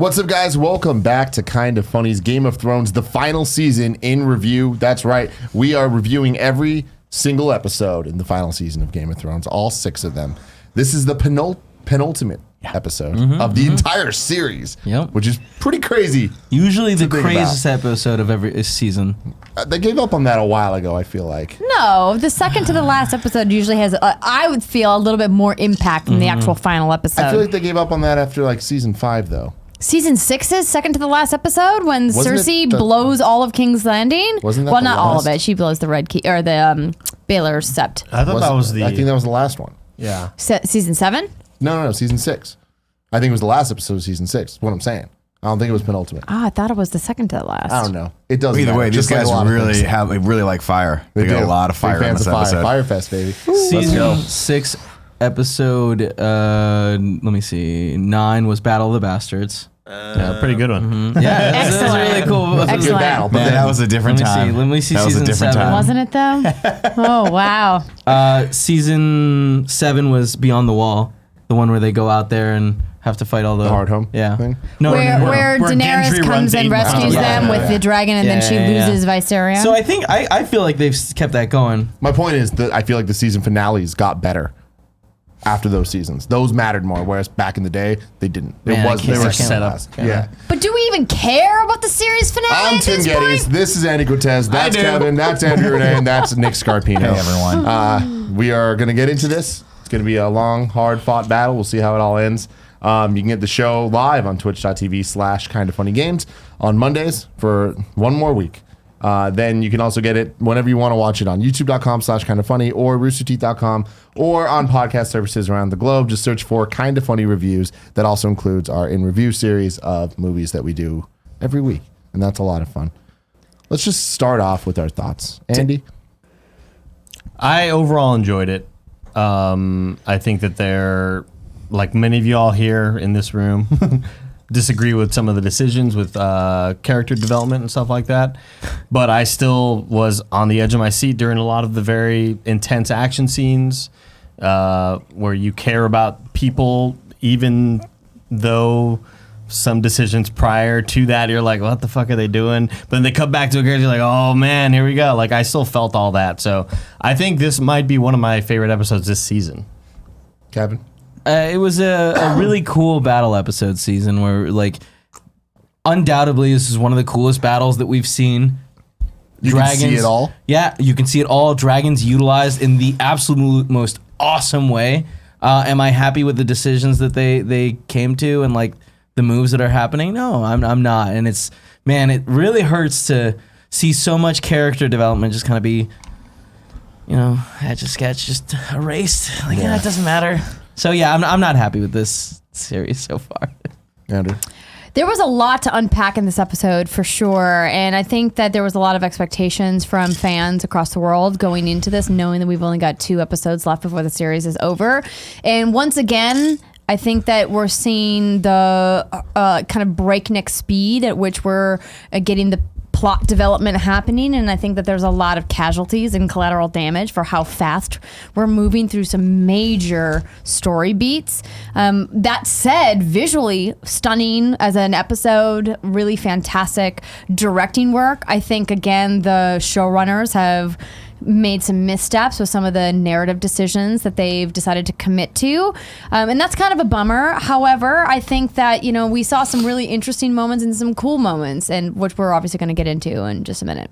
What's up, guys? Welcome back to Kind of Funny's Game of Thrones, the final season in review. That's right. We are reviewing every single episode in the final season of Game of Thrones, all 6 of them. This is the penultimate episode of the entire series, which is pretty crazy. Usually the craziest episode of every season. They gave up on that a while ago, I feel like. No, the second to the last episode usually has, I would feel, a little bit more impact than the actual final episode. I feel like they gave up on that after like season 5, though. Season 6's second to the last episode when Cersei blows all of King's Landing. Wasn't that well, the not last? all of it. She blows the red key or the Baylor's Sept. I thought that was the. I think that was the last one. Yeah. Season 7? No, season 6. I think it was the last episode of season 6. That's what I'm saying. I don't think it was penultimate. Oh, I thought it was the second to the last. I don't know. It doesn't Either matter. way, these Just like guys a lot of really things. really like fire. They got do. a lot of Big fire in fans this of fire. episode. Firefest, baby. Season 6, episode, let me see, 9 was Battle of the Bastards. Yeah, pretty good one. Yeah, that's Excellent. really cool. That's a good Excellent. battle. But Man, then that was a different time. Let me see That was a season different 7. time. Wasn't it though? Oh, wow. Season 7 was Beyond the Wall, the one where they go out there and have to fight all the hard home Yeah. thing? No, Where where Daenerys Gendry comes runs and 8 miles. rescues them Yeah. with the dragon and then she loses Viserion. So I think I feel like they've kept that going. My point is that I feel like the season finales got better after those seasons. Those mattered more, whereas back in the day, they didn't. Man, I They can't- were I can't set up. last. Yeah. But do we even care about the series finale I'm at Tim this Gettys. point? This is Andy Cortez. That's do. Kevin. That's Andrew Renee. And that's Nick Scarpino. Hey, everyone. We are going to get into this. It's going to be a long, hard-fought battle. We'll see how it all ends. You can get the show live on twitch.tv/kindoffunnygames on Mondays for one more week. Then you can also get it whenever you want to watch it on youtube.com/kindoffunny or roosterteeth.com or on podcast services around the globe. Just search for Kind of Funny Reviews. That also includes our in-review series of movies that we do every week. And that's a lot of fun. Let's just start off with our thoughts. Andy? I overall enjoyed it. I think that they're, like many of you all here in this room, disagree with some of the decisions with character development and stuff like that. But I still was on the edge of my seat during a lot of the very intense action scenes where you care about people, even though some decisions prior to that, you're like, what the fuck are they doing? But then they come back to a character, you're like, oh man, here we go. Like, I still felt all that. So I think this might be one of my favorite episodes this season. Kevin? It was a really cool battle episode season where, like, undoubtedly this is one of the coolest battles that we've seen. You can see it all? Yeah, you can see it all. Dragons utilized in the absolute most awesome way. Am I happy with the decisions that they came to and, like, the moves that are happening? No, I'm not. And it's, man, it really hurts to see so much character development just kind of be, you know, it just gets just erased. Like, yeah, it doesn't matter. So yeah, I'm not happy with this series so far. Andrew? There was a lot to unpack in this episode for sure. And I think that there was a lot of expectations from fans across the world going into this, knowing that we've only got 2 episodes left before the series is over. And once again, I think that we're seeing the kind of breakneck speed at which we're getting the plot development happening, and I think that there's a lot of casualties and collateral damage for how fast we're moving through some major story beats. That said, visually stunning as an episode, really fantastic directing work. I think, again, the showrunners have made some missteps with some of the narrative decisions that they've decided to commit to. And that's kind of a bummer. However, I think that, you know, we saw some really interesting moments and some cool moments, and which we're obviously going to get into in just a minute.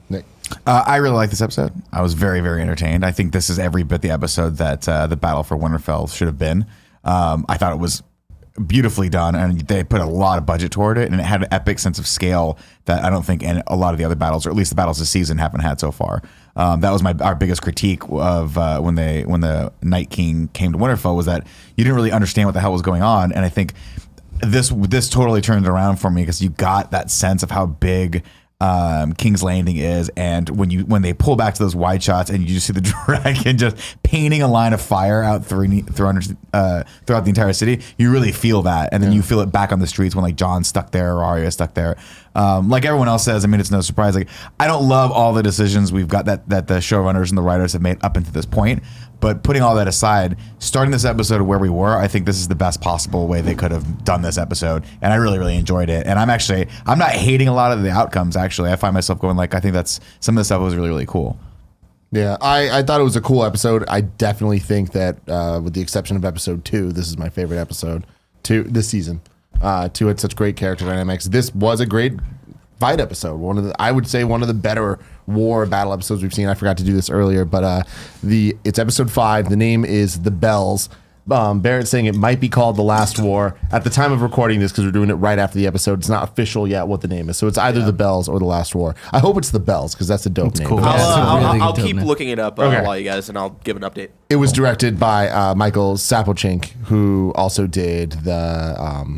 Nick? I really like this episode. I was very, very entertained. I think this is every bit the episode that the Battle for Winterfell should have been. I thought it was beautifully done, and they put a lot of budget toward it, and it had an epic sense of scale that I don't think a lot of the other battles, or at least the battles this season, haven't had so far. That was our biggest critique of when the Night King came to Winterfell, was that you didn't really understand what the hell was going on, and I think this totally turned it around for me, because you got that sense of how big King's Landing is, and when they pull back to those wide shots and you just see the dragon just painting a line of fire out throughout the entire city, you really feel that, and then you feel it back on the streets when like John's stuck there or Arya's stuck there. Like everyone else says, I mean, it's no surprise. Like, I don't love all the decisions we've got that the showrunners and the writers have made up until this point. But putting all that aside, starting this episode where we were, I think this is the best possible way they could have done this episode. And I really, really enjoyed it. And I'm not hating a lot of the outcomes, actually. I find myself going like, I think some of the stuff was really, really cool. Yeah, I thought it was a cool episode. I definitely think that, with the exception of episode 2, this is my favorite episode this season. 2 had such great character dynamics. This was a great fight episode. I would say one of the better war battle episodes we've seen. I forgot to do this earlier, but it's episode 5. The name is The Bells. Barrett's saying it might be called The Last War. At the time of recording this, because we're doing it right after the episode, it's not official yet what the name is. So it's either The Bells or The Last War. I hope it's The Bells, because that's a dope name. cool. I'll keep looking it up while you guys, and I'll give an update. It was directed by Michael Sapochnik, who also did the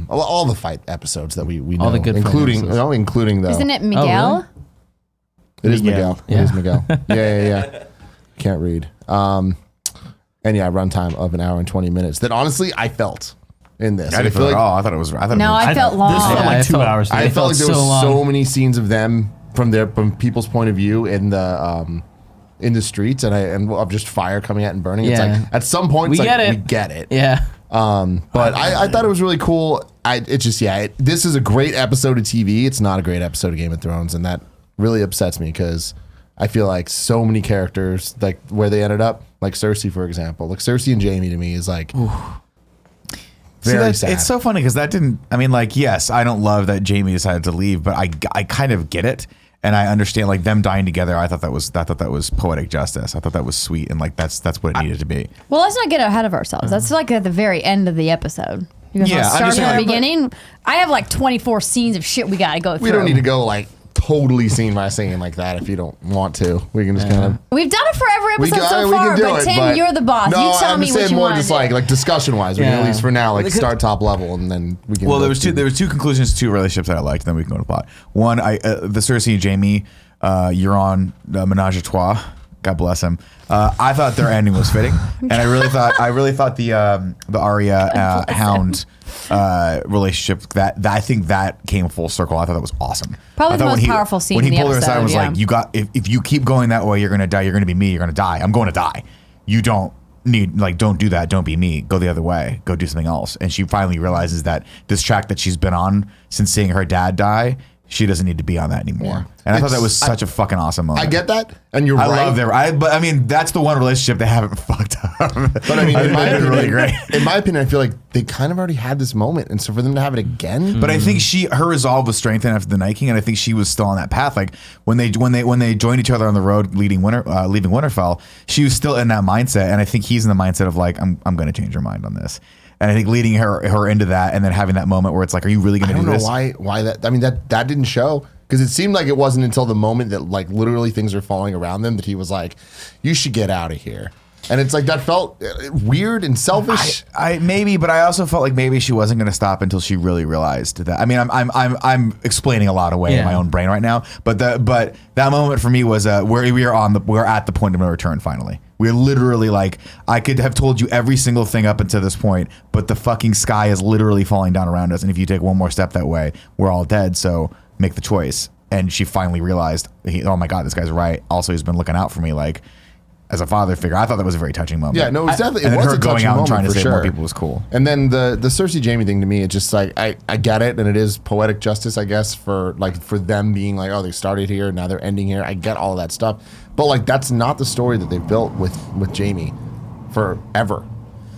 all the fight episodes that we know, All the good including the. Isn't it Miguel? It is Miguel. Yeah. It is Miguel. Yeah. Can't read. And yeah, runtime of an hour and 20 minutes. That honestly, I felt in this. I didn't feel it at all. I thought it was. No, I felt long. This felt Yeah, like I 2 felt- hours. I felt like there was so long. so many scenes of them from people's point of view in the streets and of just fire coming out and burning. It's Yeah. like at some point We it's get like it. we get it. Yeah. But I thought it was really cool. This is a great episode of TV. It's not a great episode of Game of Thrones, and that really upsets me because I feel like so many characters, like where they ended up, like Cersei, for example. Like Cersei and Jaime to me is like very sad. It's so funny because that didn't. I mean, like, yes, I don't love that Jaime decided to leave, but I kind of get it, and I understand like them dying together. I thought that was poetic justice. I thought that was sweet, and like that's what it needed to be. Well, let's not get ahead of ourselves. That's like at the very end of the episode. You guys Yeah, want to start I'm just at the saying, beginning? I have like 24 scenes of shit we got to go through. we don't need to go like totally scene by scene like that if you don't want to. We can just kind of. We've done it for every episode so we far, can do but it, Tim, but you're the boss. No, You tell I'm me saying what you more want just to do. like discussion wise. We can Yeah. at least for now like start top level and then we can. Well, go there was through- two conclusions to two relationships that I liked. Then we can go to plot. One, the Cersei and Jaime, you're on Menage a Trois. God bless him. I thought their ending was fitting, and I really thought the Arya Hound relationship that I think that came full circle. I thought that was awesome. Probably I the thought most when powerful scene when in he the pulled her aside and was episode, like, if you keep going that way, you're gonna die. You're gonna be me. You're gonna die. I'm going to die. You don't need don't do that. Don't be me. Go the other way. Go do something else. And she finally realizes that this track that she's been on since seeing her dad die, she doesn't need to be on that anymore. Yeah. And I thought that was such a fucking awesome moment. I get that, and you're I right. love but I mean, that's the one relationship they haven't fucked up. But I mean, in my They're opinion, really great. in my opinion, I feel like they kind of already had this moment, and so for them to have it again. But I think her resolve was strengthened after the Night King, and I think she was still on that path. Like when they joined each other on the road leaving Winterfell, she was still in that mindset, and I think he's in the mindset of like, I'm going to change her mind on this. And I think leading her into that, and then having that moment where it's like, are you really going I to do don't know this? why that. I mean, that didn't show. Because it seemed like it wasn't until the moment that like literally things are falling around them that he was like, "You should get out of here," and it's like that felt weird and selfish. I maybe, but I also felt like maybe she wasn't going to stop until she really realized that. I mean, I'm explaining a lot away in my own brain right now, but that moment for me was we're at the point of no return finally. We're literally like, I could have told you every single thing up until this point, but the fucking sky is literally falling down around us, and if you take one more step that way, we're all dead. So make the choice. And she finally realized, oh my God, this guy's right. Also, he's been looking out for me, like as a father figure. I thought that was a very touching moment. Yeah, no, it was definitely and it then was her a going touching out and moment trying to for save sure. more people was cool. And then the Cersei Jaime thing to me, it's just like I get it, and it is poetic justice, I guess, for them being like, oh, they started here, now they're ending here. I get all of that stuff, but like that's not the story that they've built with Jaime forever.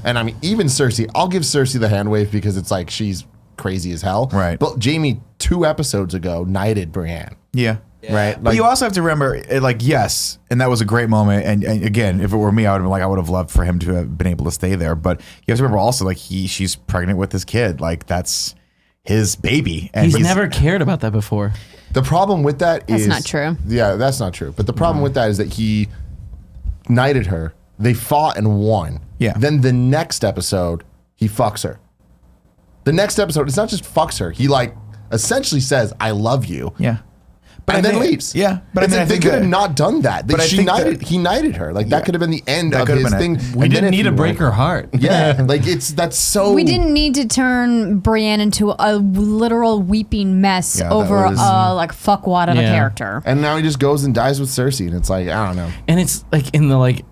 And I mean, even Cersei, I'll give Cersei the hand wave because it's like she's crazy as hell. Right. But Jaime 2 episodes ago knighted Brienne. Yeah. Right. But you also have to remember, like, yes, and that was a great moment. And again, if it were me, I would have been like, I would have loved for him to have been able to stay there. But you have to remember also, like, she's pregnant with his kid. Like, that's his baby. And He's never cared about that before. The problem with that is That's not true. Yeah, that's not true. But the problem with that is that he knighted her. They fought and won. Yeah. Then the next episode, he fucks her. The next episode, it's not just fucks her. He like essentially says, "I love you." Yeah. and then leaves. Yeah, but It's I like think they could have that- not done that. but I He think that- knighted her. Like that could have been the end That of could have his been thing. it. We And then didn't if need to you break weren't- her heart. Yeah, like that's so. We didn't need to turn Brienne into a literal weeping mess Yeah, that over was- a like fuckwad of a Yeah. character. And now he just goes and dies with Cersei, and it's like I don't know. And it's like in the like,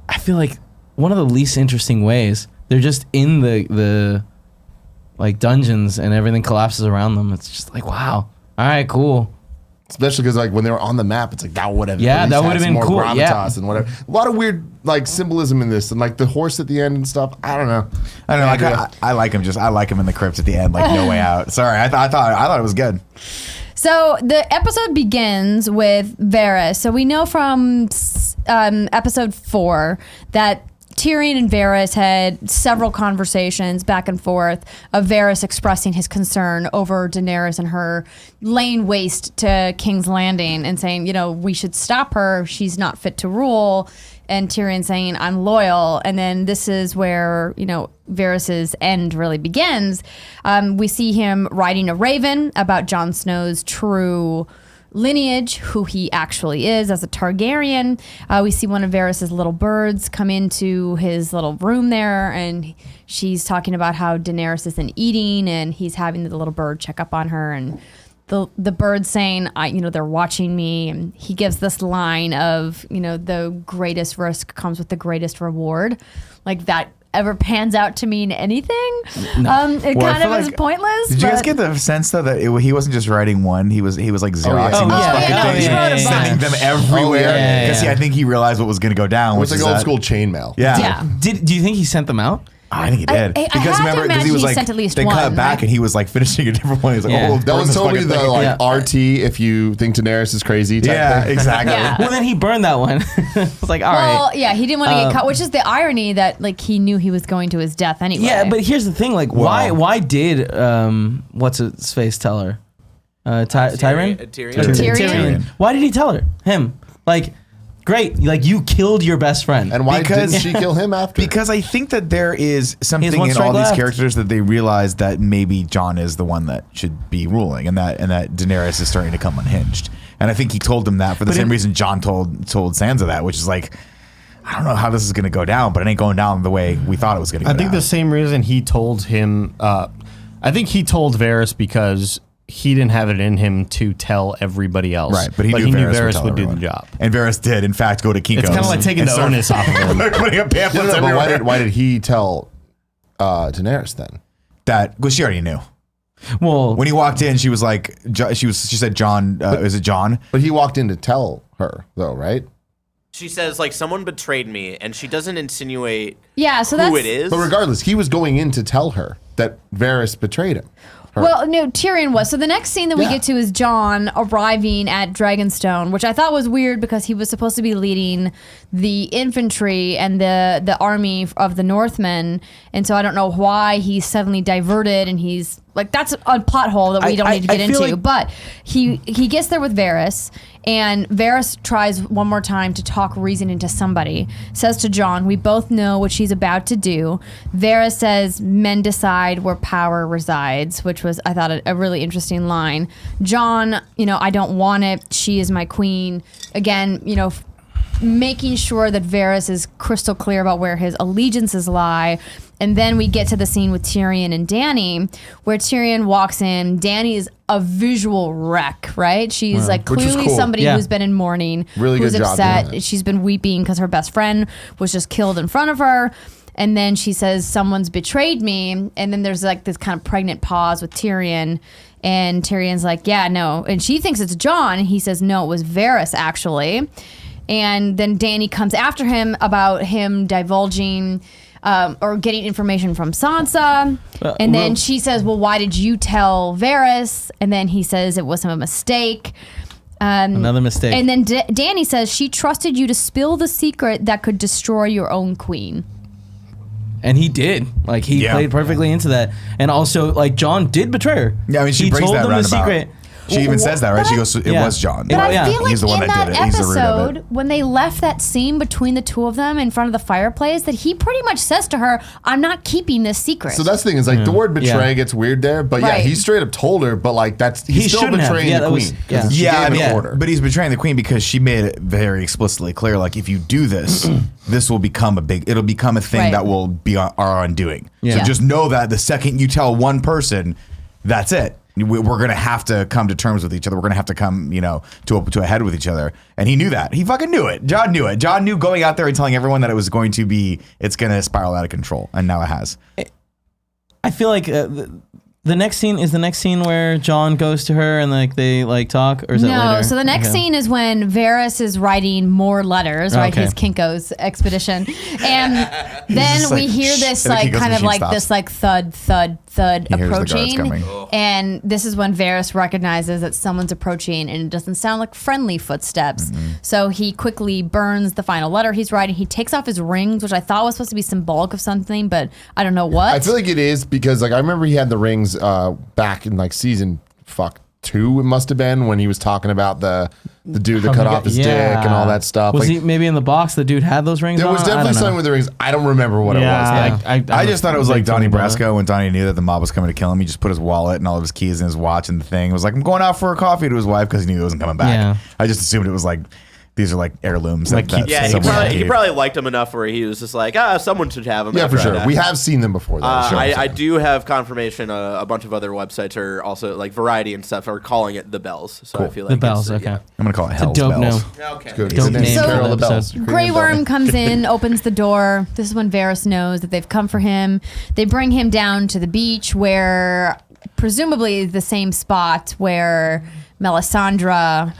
I feel like one of the least interesting ways. They're just in the like dungeons and everything collapses around them. It's just like wow. All right, cool. Especially because like when they were on the map, it's like that would have Yeah, that would've been more cool, gravitas yeah. and whatever. A lot of weird like symbolism in this, and like the horse at the end and stuff. I don't know. I don't know. Like, I like him. I like him in the crypt at the end. Like no way out. Sorry, I thought it was good. So the episode begins with Varys. So we know from episode 4 that Tyrion and Varys had several conversations back and forth of Varys expressing his concern over Daenerys and her laying waste to King's Landing and saying, you know, we should stop her. She's not fit to rule. And Tyrion saying, I'm loyal. And then this is where, you know, Varys's end really begins. We see him riding a raven about Jon Snow's true lineage, who he actually is as a Targaryen. We see one of Varys's little birds come into his little room there, and she's talking about how Daenerys isn't eating, and he's having the little bird check up on her, and the bird saying, you know, they're watching me, and he gives this line of, you know, the greatest risk comes with the greatest reward, like that ever pans out to mean anything. It Well, I kind feel of is like- pointless. Did you guys but- get the sense though that he wasn't just writing one? He was like xeroxing yeah. these Oh, fucking yeah, things, he wrote a and bunch. sending them everywhere. yeah, Because yeah. I think he realized what was going to go down. It's Which like is old that- school chainmail. Yeah. Yeah. Do you think he sent them out? I think he did. I have to imagine he sent at least they one, cut back right? and he was like finishing a different one. He was like, Yeah. oh, That was this totally fucking the thing. like Yeah. RT if you think Daenerys is crazy type Yeah, thing. exactly. Yeah. Well, then he burned that one. It's like all right. Well, yeah, he didn't want to get caught, which is the irony that like he knew he was going to his death anyway. Yeah, but here's the thing. Like, why did what's his face tell her? Tyrion? Tyrion. Why did he tell her? Him. Like, great. Like, you killed your best friend. And why Because- didn't she kill him after? Because I think that there is something He has one in strike all these left. characters that they realize that maybe Jon is the one that should be ruling, and that Daenerys is starting to come unhinged. And I think he told them that for the same reason Jon told Sansa that, which is like, I don't know how this is going to go down, but it ain't going down the way we thought it was going to go I think down. the same reason he told him. I think he told Varys because he didn't have it in him to tell everybody else. Right, but he knew Varys would do everyone. the job. And Varys did, in fact, go to Kinko's. It's kind of like taking and the start onus off of him. putting up pamphlets No, but everywhere. why did he tell Daenerys then? That? Well, she already knew. well, When he walked in, she was like, she said, John, is it John? But he walked in to tell her though, right? She says like someone betrayed me, and she doesn't insinuate yeah, so who that's it is. But regardless, he was going in to tell her that Varys betrayed him. Well, no, Tyrion was. So the next scene that we Yeah. get to is Jon arriving at Dragonstone, which I thought was weird because he was supposed to be leading the infantry and the army of the Northmen, and so I don't know why he's suddenly diverted and he's like, that's a plot hole that we don't need to get I feel into. like- But he gets there with Varys, and Varys tries one more time to talk reason into somebody. Says to Jon, "We both know what she's about to do." Varys says, "Men decide where power resides," which was, I thought, a really interesting line. Jon, you know, "I don't want it. She is my queen." Again, you know, making sure that Varys is crystal clear about where his allegiances lie. And then we get to the scene with Tyrion and Dany, where Tyrion walks in. Dany is a visual wreck, right? She's like Which was clearly cool. somebody Yeah. who's been in mourning, Really who's good job doing upset. that. She's been weeping because her best friend was just killed in front of her. And then she says, "Someone's betrayed me." And then there's like this kind of pregnant pause with Tyrion. And Tyrion's like, "Yeah, no." And she thinks it's Jon. And he says, "No, it was Varys, actually." And then Dany comes after him about him divulging or getting information from Sansa. And then she says, "Well, why did you tell Varys?" And then he says it was a mistake. another mistake. And then Dany says she trusted you to spill the secret that could destroy your own queen. And he did. Like, he Yeah. played perfectly into that. And also, like, Jon did betray her. Yeah, I mean, she he brings told that them the roundabout. secret. She even says that, right? She goes, it was John. But I feel like He's the one in that that did it. He's the root of episode, it. when they left that scene between the two of them in front of the fireplace, that he pretty much says to her, "I'm not keeping this secret." So that's the thing is like the word betray gets weird there, but Right. he straight up told her, but like he's still shouldn't have. betraying Yeah, the that was- queen. yeah. 'Cause she Yeah, I gave mean, an order. but he's betraying the queen because she made it very explicitly clear, like, if you do this, this will become it'll become a thing Right. that will be our undoing. Yeah. So just know that the second you tell one person, that's it. We're going to have to come to terms with each other. We're going to have to come, to a head with each other. And he knew that. He fucking knew it. John knew it. John knew going out there and telling everyone that it's going to spiral out of control. And now it has. I feel like the next scene is the next scene where John goes to her and like they like talk, or is that No, later? so the next scene is when Varys is writing more letters, right? Okay. His Kinko's expedition. And then just we like, hear shh, this and the like Kinko's kind of machine like stops. this like thud, thud, thud He hears the guards approaching. coming. And this is when Varys recognizes that someone's approaching and it doesn't sound like friendly footsteps. So he quickly burns the final letter he's writing. He takes off his rings, which I thought was supposed to be symbolic of something, but I don't know what. I feel like it is because like I remember he had the rings back in like season 2 it must have been when he was talking about the dude that cut off his dick and all that stuff. Was like, he maybe in the box? The dude had those rings. there was on? I definitely don't know. something with the rings. I don't remember what it was. Though. I just thought it was like Donnie Big Tony Brasco when Donnie knew that the mob was coming to kill him. He just put his wallet and all of his keys in his watch and the thing. It was like, I'm going out for a coffee to his wife because he knew he wasn't coming back. Yeah. I just assumed it was like, these are like heirlooms. Like, that Yeah, he someone probably gave. liked him enough where he was just like, someone should have him. Yeah, for after I sure. die. We have seen them before. Though. I do have confirmation. A bunch of other websites are also like Variety and stuff are calling it the Bells. So I feel like The bells. it's, Okay. I'm going to call it It's a Hell's dope Bells. name. Okay. Good. Dope Good name for Carol an of the Bells. episode. Grey Worm comes in, opens the door. This is when Varys knows that they've come for him. They bring him down to the beach where presumably the same spot where Melisandre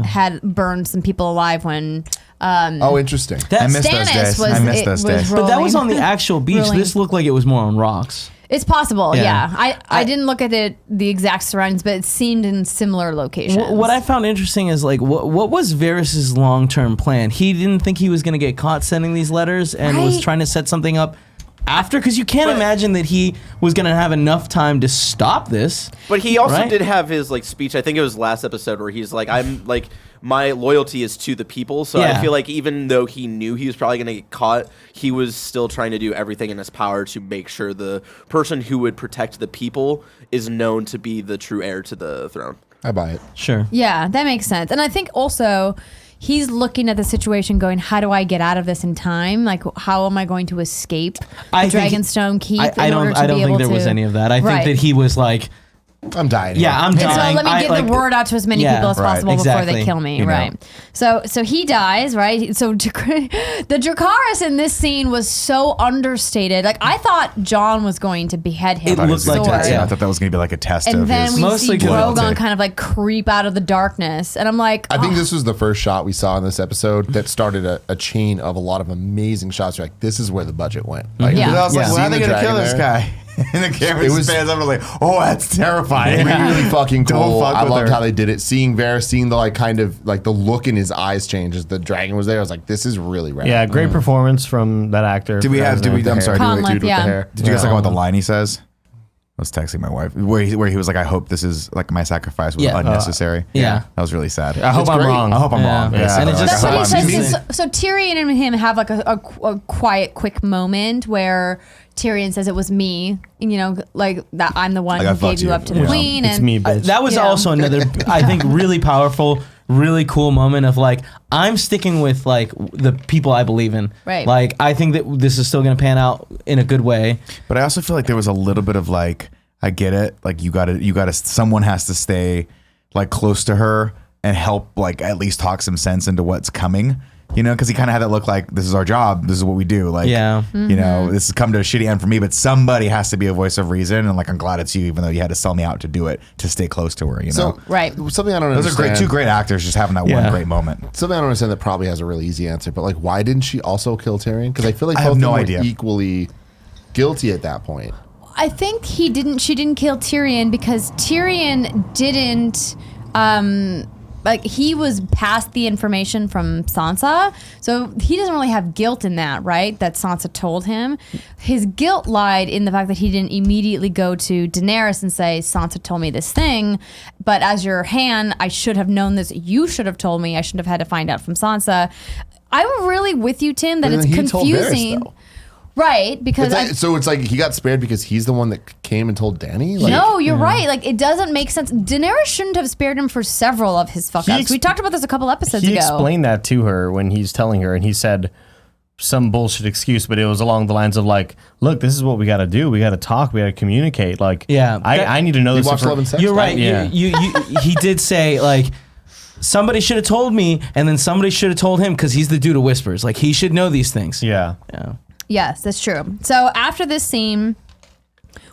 had burned some people alive when Oh, interesting. I missed those Stannis days. I missed those days. But that was on rolling. the actual beach. Rolling. This looked like it was more on rocks. It's possible, Yeah. yeah. I didn't look at the exact surroundings, but it seemed in similar locations. What I found interesting is like what was Varys' long-term plan? He didn't think he was going to get caught sending these letters and was Right. trying to set something up after, because you can't imagine that he was going to have enough time to stop this. But he also Right? did have his like speech. I think it was last episode where he's like, "I'm like my loyalty is to the people." So Yeah. I feel like even though he knew he was probably going to get caught, he was still trying to do everything in his power to make sure the person who would protect the people is known to be the true heir to the throne. I buy it. Sure. Yeah, that makes sense. And I think also he's looking at the situation going, how do I get out of this in time? Like, how am I going to escape the I think- Dragonstone keep I in order don't. to I don't be think able there to... was any of that. I Right. think that he was like, I'm dying. "Yeah, I'm And dying." so let me get the word out to as many Yeah, people as right, possible before exactly. they kill me, You know. right? So he dies, right? So the Dracarys in this scene was so understated. Like I thought John was going to behead him. It with looked a like sword. that, yeah. I thought that was going to be like a test And of then his we Mostly see good. Drogon loyalty. kind of like creep out of the darkness, and I'm like, I think oh. this was the first shot we saw in this episode that started a chain of a lot of amazing shots. You're like, this is where the budget went. Like, Yeah. Because I was like, Yeah. well, how are they Seeing going the to kill dragon this there. guy? And the camera It just was- spans up and I was like, oh, that's terrifying. really fucking Don't cool. fuck I with loved her. how they did it. Seeing Varys, seeing the like kind of like the look in his eyes change as the dragon was there. I was like, this is really rad. Yeah, great performance from that actor. Did we have, did we, I'm sorry, Conleth, dude with yeah. the hair. did you guys talk about the line he says? I was texting my wife where he was like, I hope this is like my sacrifice was Yeah. unnecessary. Yeah. That was really sad. I hope It's I'm great. wrong. I hope I'm wrong. Yeah. And it just- That's what he I says. hope I'm- So Tyrion and him have like a quiet, quick moment where Tyrion says it was me, and, you know, like that I'm the one Like, I who fucked gave you you. up to the Yeah. queen. It's and me, bitch. That was Yeah. also another, I think, really powerful, really cool moment of like, I'm sticking with like the people I believe in. Right. Like, I think that this is still going to pan out in a good way. But I also feel like there was a little bit of like, I get it. Like you gotta, someone has to stay like close to her and help like at least talk some sense into what's coming. You know, because he kind of had that look like, this is our job. This is what we do. Like, Yeah. you know, this has come to a shitty end for me, but somebody has to be a voice of reason. And like, I'm glad it's you, even though you had to sell me out to do it, to stay close to her, you know? So Right. something I don't Those are understand. two great actors just having that Yeah. one great moment. Something I don't understand that probably has a really easy answer, but like, why didn't she also kill Tyrion? Because I feel like I both have of no them were idea. equally guilty at that point. I think she didn't kill Tyrion because Tyrion didn't like he was past the information from Sansa, so he doesn't really have guilt in that, right? That Sansa told him. His guilt lied in the fact that he didn't immediately go to Daenerys and say, Sansa told me this thing, but as your hand, I should have known this. You should have told me. I shouldn't have had to find out from Sansa. I'm really with you, Tim, that But it's then he told Varys, confusing. though. Right, because So it's like he got spared because he's the one that came and told Dany? Like, no, you're right. Like, it doesn't make sense. Daenerys shouldn't have spared him for several of his fuck ups. We talked about this a couple episodes He ago. explained that to her when he's telling her, and he said some bullshit excuse, but it was along the lines of like, look, this is what we got to do. We got to talk. We got to communicate. Like, Yeah, I need to know You this. watched Love and Sex? You're right. Yeah. You he did say like somebody should have told me, and then somebody should have told him because he's the dude who whispers. Like he should know these things. Yeah. Yeah. Yes, that's true. So after this scene,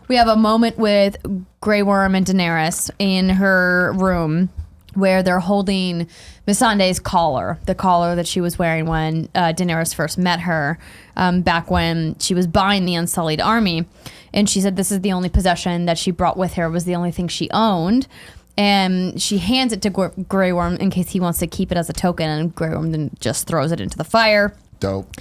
we have a moment with Grey Worm and Daenerys in her room where they're holding Missandei's collar, the collar that she was wearing when Daenerys first met her back when she was buying the Unsullied army. And she said this is the only possession that she brought with her, was the only thing she owned. And she hands it to Grey Worm in case he wants to keep it as a token, and Grey Worm then just throws it into the fire. Dope.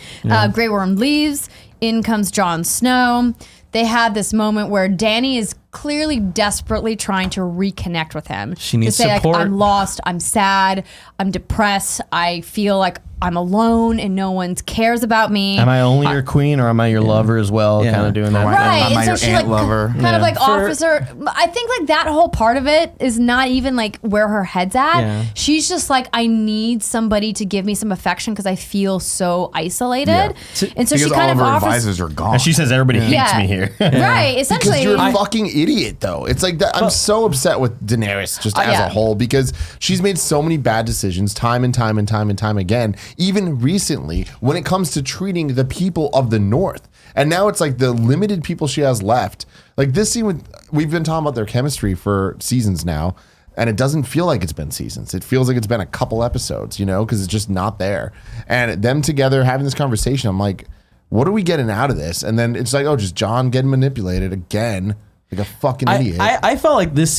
Grey Worm leaves. In comes Jon Snow. They have this moment where Dany is clearly desperately trying to reconnect with him. She needs to say, support. Like, I'm lost, I'm sad, I'm depressed, I feel like I'm alone and no one cares about me. Am I only your queen or am I your lover as well? Yeah. Kind of doing that. Right, Am I and so your she aunt like lover? kind of like For- officer. I think like that whole part of it is not even like where her head's at. Yeah. She's just like, I need somebody to give me some affection because I feel so isolated. Yeah. And so Because she all kind of of her offers. advisors are gone. And she says everybody hates Yeah. me here. Right, Because essentially. you're a fucking idiot, though. It's like that. I'm so upset with Daenerys just as yeah. a whole because she's made so many bad decisions time and time and time and time again. Even recently, when it comes to treating the people of the North, and now it's like the limited people she has left. Like this scene with, we've been talking about their chemistry for seasons now, and it doesn't feel like it's been seasons. It feels like it's been a couple episodes, you know, because it's just not there. And them together having this conversation, I'm like, what are we getting out of this? And then it's like, oh, just John getting manipulated again, like a fucking idiot. I felt like this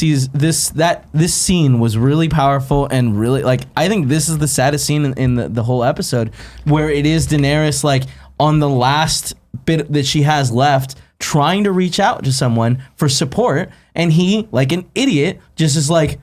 scene was really powerful and really like I think this is the saddest scene in the whole episode where it is Daenerys like on the last bit that she has left trying to reach out to someone for support, and he like an idiot just is like,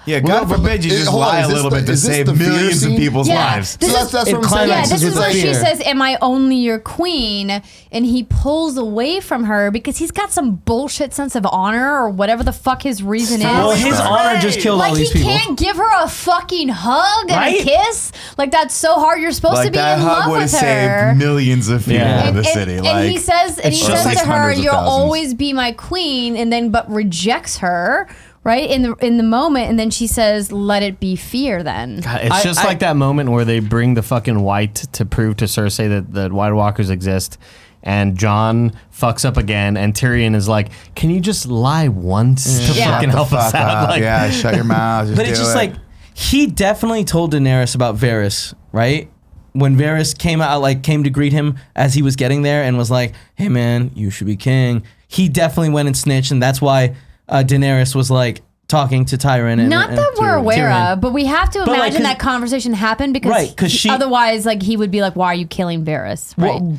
Yeah, Well, God no, but forbid you just hold on, lie is a this little the- bit to is this save the fear millions of scene? people's Yeah. lives. This So is- that's it what I'm climaxes saying. Yeah, this with is the where she fear. says, "Am I only your queen?" And he pulls away from her because he's got some bullshit sense of honor or whatever the fuck his reason is. well, his honor just killed like all these he people. can't give her a fucking hug and Right? a kiss. Like that's so hard. You're supposed to Like be that in hug love would have with her. saved millions of people Yeah. in the And- city. and Like he says, It's to just like her, hundreds of "You'll thousands. always be my queen," and then but rejects her. Right in the moment, and then she says, "Let it be fear." Then It's just like that moment where they bring the fucking white to prove to Cersei that White Walkers exist, and Jon fucks up again, and Tyrion is like, "Can you just lie once to Yeah. fucking help us Fuck out?" up. Like, Yeah, shut your mouth. Just but it's do just it. like he definitely told Daenerys about Varys, right? When Varys came to greet him as he was getting there and was like, "Hey man, you should be king." He definitely went and snitched, and that's why Daenerys was like talking to Tyrion. And, not and that we're aware Tyrion. of, but we have to But, like, imagine 'cause- that conversation happened because Right, 'cause she- otherwise, like he would be like, "Why are you killing Varys?" Right? Well,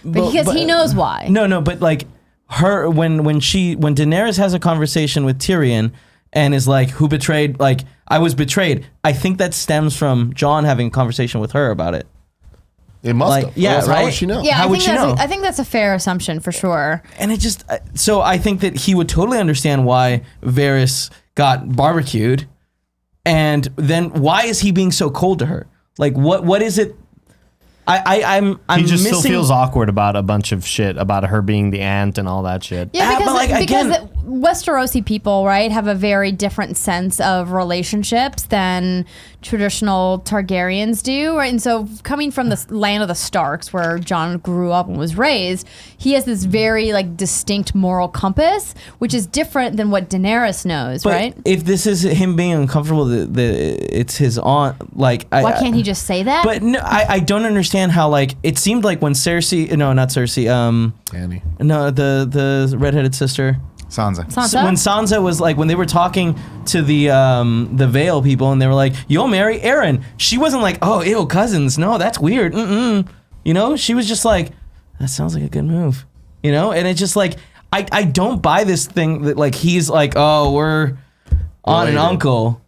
Because he knows why. No, but like her when Daenerys has a conversation with Tyrion and is like, "Who betrayed? Like I was betrayed." I think that stems from Jon having a conversation with her about it. it must like, have. yeah, Otherwise, How right? would she know? Yeah, How I would think she that's know? I think that's a fair assumption for sure. And it just so I think that he would totally understand why Varys got barbecued, and then why is he being so cold to her? Like what is it? I'm he just missing, still feels awkward about a bunch of shit about her being the aunt and all that shit. Yeah, because, but, like, because again- the Westerosi people, right, have a very different sense of relationships than traditional Targaryens do, right? And so coming from the land of the Starks, where Jon grew up and was raised, he has this very like distinct moral compass, which is different than what Daenerys knows, But right? if this is him being uncomfortable, it's his aunt. Like, Why can't he just say that? But no, I don't understand how like it seemed like when Cersei, no, not Cersei, Annie. no, the redheaded sister, Sansa. When Sansa was like, when they were talking to the Vale people, and they were like, "You'll marry Aaron." She wasn't like, "Oh, ew, cousins. No, that's weird." You know, she was just like, "That sounds like a good move." You know, and it's just like, I don't buy this thing that like he's like, "Oh, we're aunt and uncle."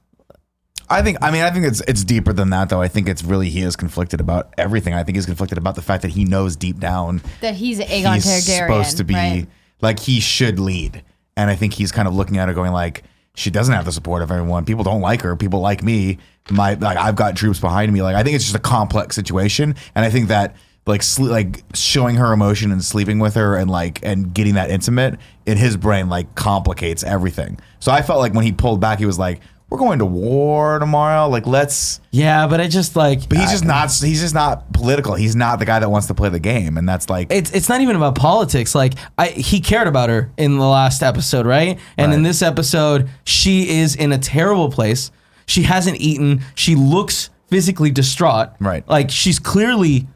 I think it's deeper than that, though. I think it's really, he is conflicted about everything. I think he's conflicted about the fact that he knows deep down that he's Aegon he's Targaryen, supposed to be right? like, he should lead. And I think he's kind of looking at her going like, she doesn't have the support of everyone. People don't like her. People like me. I've got troops behind me. Like, I think it's just a complex situation. And I think that like showing her emotion and sleeping with her and getting that intimate in his brain like complicates everything. So I felt like when he pulled back, he was like, we're going to war tomorrow. Like, let's. Yeah, but I just like. But he's just not political. He's not the guy that wants to play the game, and that's like. It's not even about politics. Like, he cared about her in the last episode, right? And in this episode, she is in a terrible place. She hasn't eaten. She looks physically distraught. Right. Like, she's clearly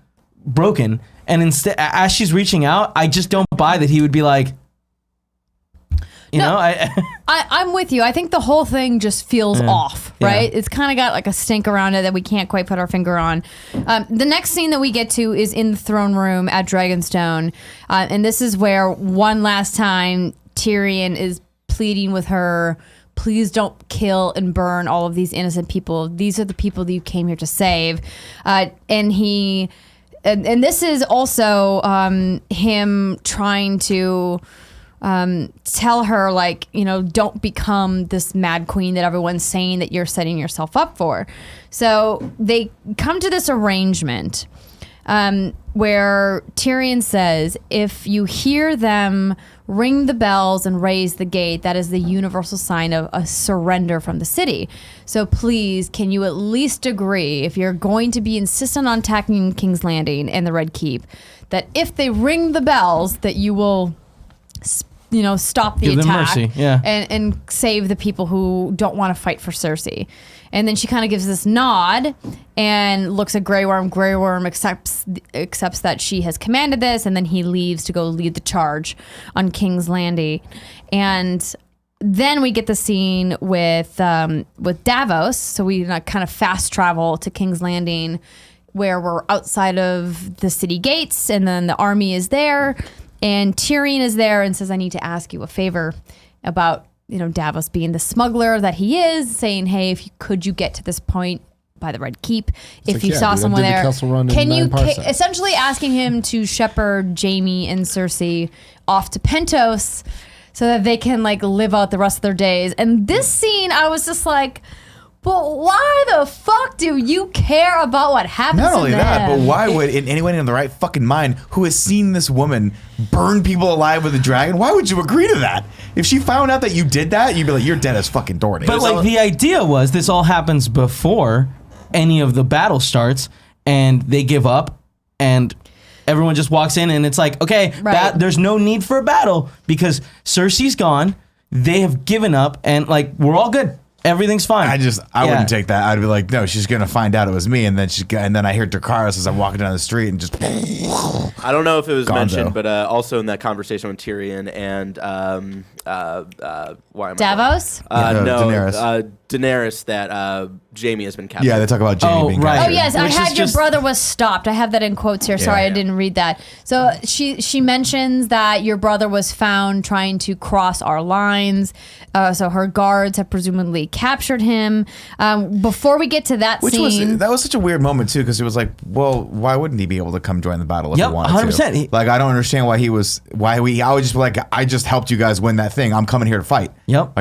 broken. And instead, as she's reaching out, I just don't buy that he would be like. You know, I'm with you. I think the whole thing just feels off, right? It's kind of got like a stink around it that we can't quite put our finger on. The next scene that we get to is in the throne room at Dragonstone. And this is where one last time Tyrion is pleading with her, please don't kill and burn all of these innocent people. These are the people that you came here to save. And this is also him trying to tell her, like, you know, don't become this mad queen that everyone's saying that you're setting yourself up for. So they come to this arrangement where Tyrion says, if you hear them ring the bells and raise the gate, that is the universal sign of a surrender from the city. So please, can you at least agree, if you're going to be insistent on attacking King's Landing and the Red Keep, that if they ring the bells, that you will stop the Give them attack mercy, yeah. and save the people who don't want to fight for Cersei. And then she kind of gives this nod and looks at Grey Worm. Grey Worm accepts that she has commanded this, and then he leaves to go lead the charge on King's Landing. And then we get the scene with Davos. So we kind of fast travel to King's Landing, where we're outside of the city gates, and then the army is there. And Tyrion is there and says, I need to ask you a favor about, Davos being the smuggler that he is, saying, hey, could you get to this point by the Red Keep? If you saw someone there, can you, essentially asking him to shepherd Jaime and Cersei off to Pentos so that they can live out the rest of their days. And this scene, I was just like, but why the fuck do you care about what happens to them? Not only that, but why would anyone in the right fucking mind who has seen this woman burn people alive with a dragon, why would you agree to that? If she found out that you did that, you'd be like, you're dead as fucking Doherty. But the idea was this all happens before any of the battle starts, and they give up, and everyone just walks in, and it's like, okay, there's no need for a battle because Cersei's gone, they have given up, and we're all good. Everything's fine. I wouldn't take that. I'd be like, no, she's gonna find out it was me, and then I hear Dracarys as I'm walking down the street, and just. I don't know if it was mentioned, but also in that conversation with Tyrion and Davos? No, Daenerys, that Jaime has been captured. Yeah, they talk about Jaime being captured. Oh yes, I had your brother was stopped. I have that in quotes here. Sorry, I didn't read that. So she mentions that your brother was found trying to cross our lines. So her guards have presumably captured him. Before we get to that scene, that was such a weird moment too, because it was like, well, why wouldn't he be able to come join the battle if he wanted 100%. to? I don't understand why I would just be like, I just helped you guys win that thing. I'm coming here to fight. Yep.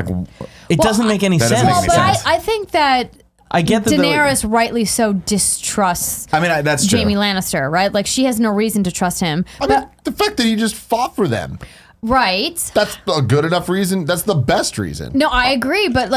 It doesn't make any sense. I think that I get that Daenerys rightly so distrusts. That's true. Jaime Lannister, right? She has no reason to trust him. The fact that he just fought for them. Right. That's a good enough reason. That's the best reason. No, I agree. But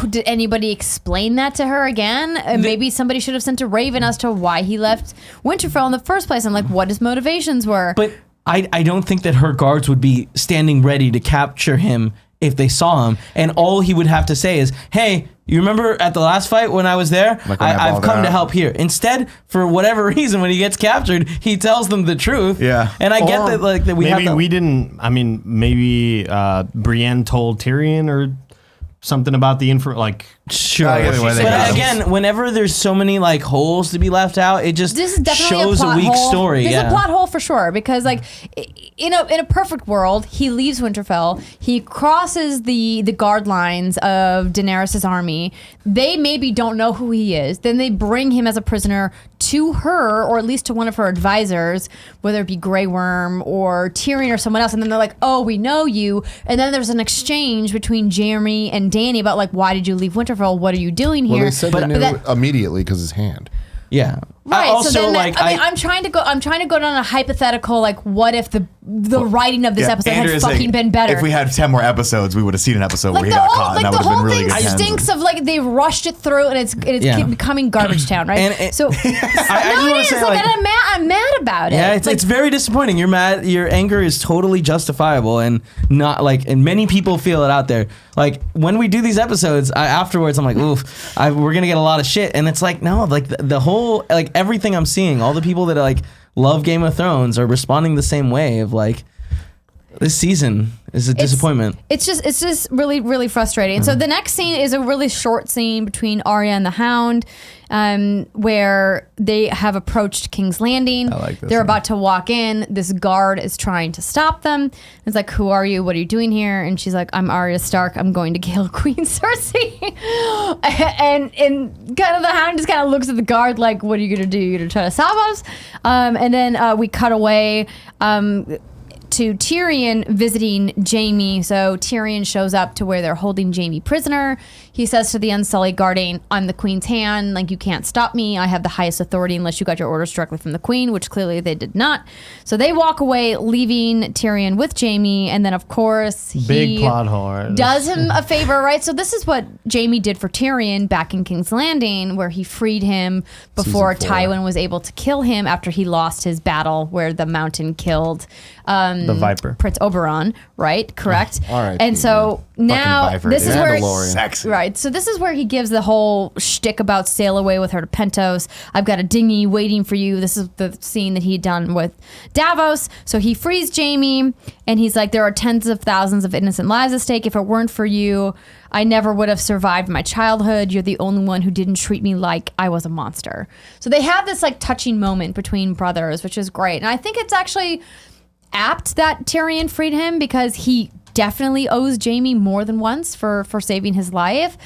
did anybody explain that to her again? Maybe somebody should have sent a Raven as to why he left Winterfell in the first place and what his motivations were. But I don't think that her guards would be standing ready to capture him if they saw him. And all he would have to say is, hey, You remember at the last fight when I was there? Like when I I've balled come to out. help here. Instead, for whatever reason, when he gets captured, he tells them the truth. Yeah. And I get that, like, that we have maybe the, we didn't. I mean, maybe Brienne told Tyrion or something about the info. Like, Sure. either way they But got him. again, whenever there's so many like holes to be left out, it just This is definitely shows a plot weak hole. story. There's yeah. a plot hole for sure because like in a perfect world, he leaves Winterfell, he crosses the guard lines of Daenerys' army. They maybe don't know who he is. Then they bring him as a prisoner to her, or at least to one of her advisors, whether it be Grey Worm or Tyrion or someone else. And then they're like, "Oh, we know you." And then there's an exchange between Jeremy and Dany about like, "Why did you leave Winterfell? What are you doing here?" Well, they said they knew that- immediately because his hand. Yeah. Right. I also so then, like I mean, I'm trying to go down a hypothetical. Like, what if the writing of this episode Andrew had is fucking saying, been better? If we had 10 more episodes, we would have seen an episode like where he the got whole, caught, and like that the would have been whole really thing good. tension. stinks of like they rushed it through and it's Yeah. becoming garbage town, right? And it- so just no, wanna it is. say, Like, like- and I'm mad about it. Yeah, Like, it's very disappointing. You're mad. Your anger is totally justifiable, and not like. And many people feel it out there. Like when we do these episodes, afterwards, I'm like, oof, we're gonna get a lot of shit. And it's like, no, like the whole, like everything I'm seeing, all the people that like love Game of Thrones are responding the same way. Of like, this season is a disappointment. It's just really, really frustrating. So the next scene is a really short scene between Arya and the Hound, where they have approached King's Landing. I like this They're one. about to walk in. This guard is trying to stop them. It's like, "Who are you? What are you doing here?" And she's like, "I'm Arya Stark. I'm going to kill Queen Cersei." and kind of the Hound just kind of looks at the guard like, "What are you gonna do? You're gonna try to stop us?" And then we cut away. To Tyrion visiting Jaime. So Tyrion shows up to where they're holding Jaime prisoner. He says to the Unsullied guarding, "I'm the Queen's hand. Like, you can't stop me. I have the highest authority unless you got your orders directly from the Queen," which clearly they did not. So they walk away, leaving Tyrion with Jaime. And then, of course, big he plot hole. does him a favor, right? So this is what Jaime did for Tyrion back in King's Landing, where he freed him before Season 4. Tywin was able to kill him after he lost his battle where the Mountain killed the Viper. Prince Oberon, right? Correct. All right, And so now Viper, this is dude. where Mandalorian. Sexy. right. So this is where he gives the whole shtick about sail away with her to Pentos. I've got a dinghy waiting for you. This is the scene that he'd done with Davos. So he frees Jaime, and he's like, "There are tens of thousands of innocent lives at stake. If it weren't for you, I never would have survived my childhood. You're the only one who didn't treat me like I was a monster." So they have this like touching moment between brothers, which is great. And I think it's actually apt that Tyrion freed him because he definitely owes Jaime more than once for saving his life.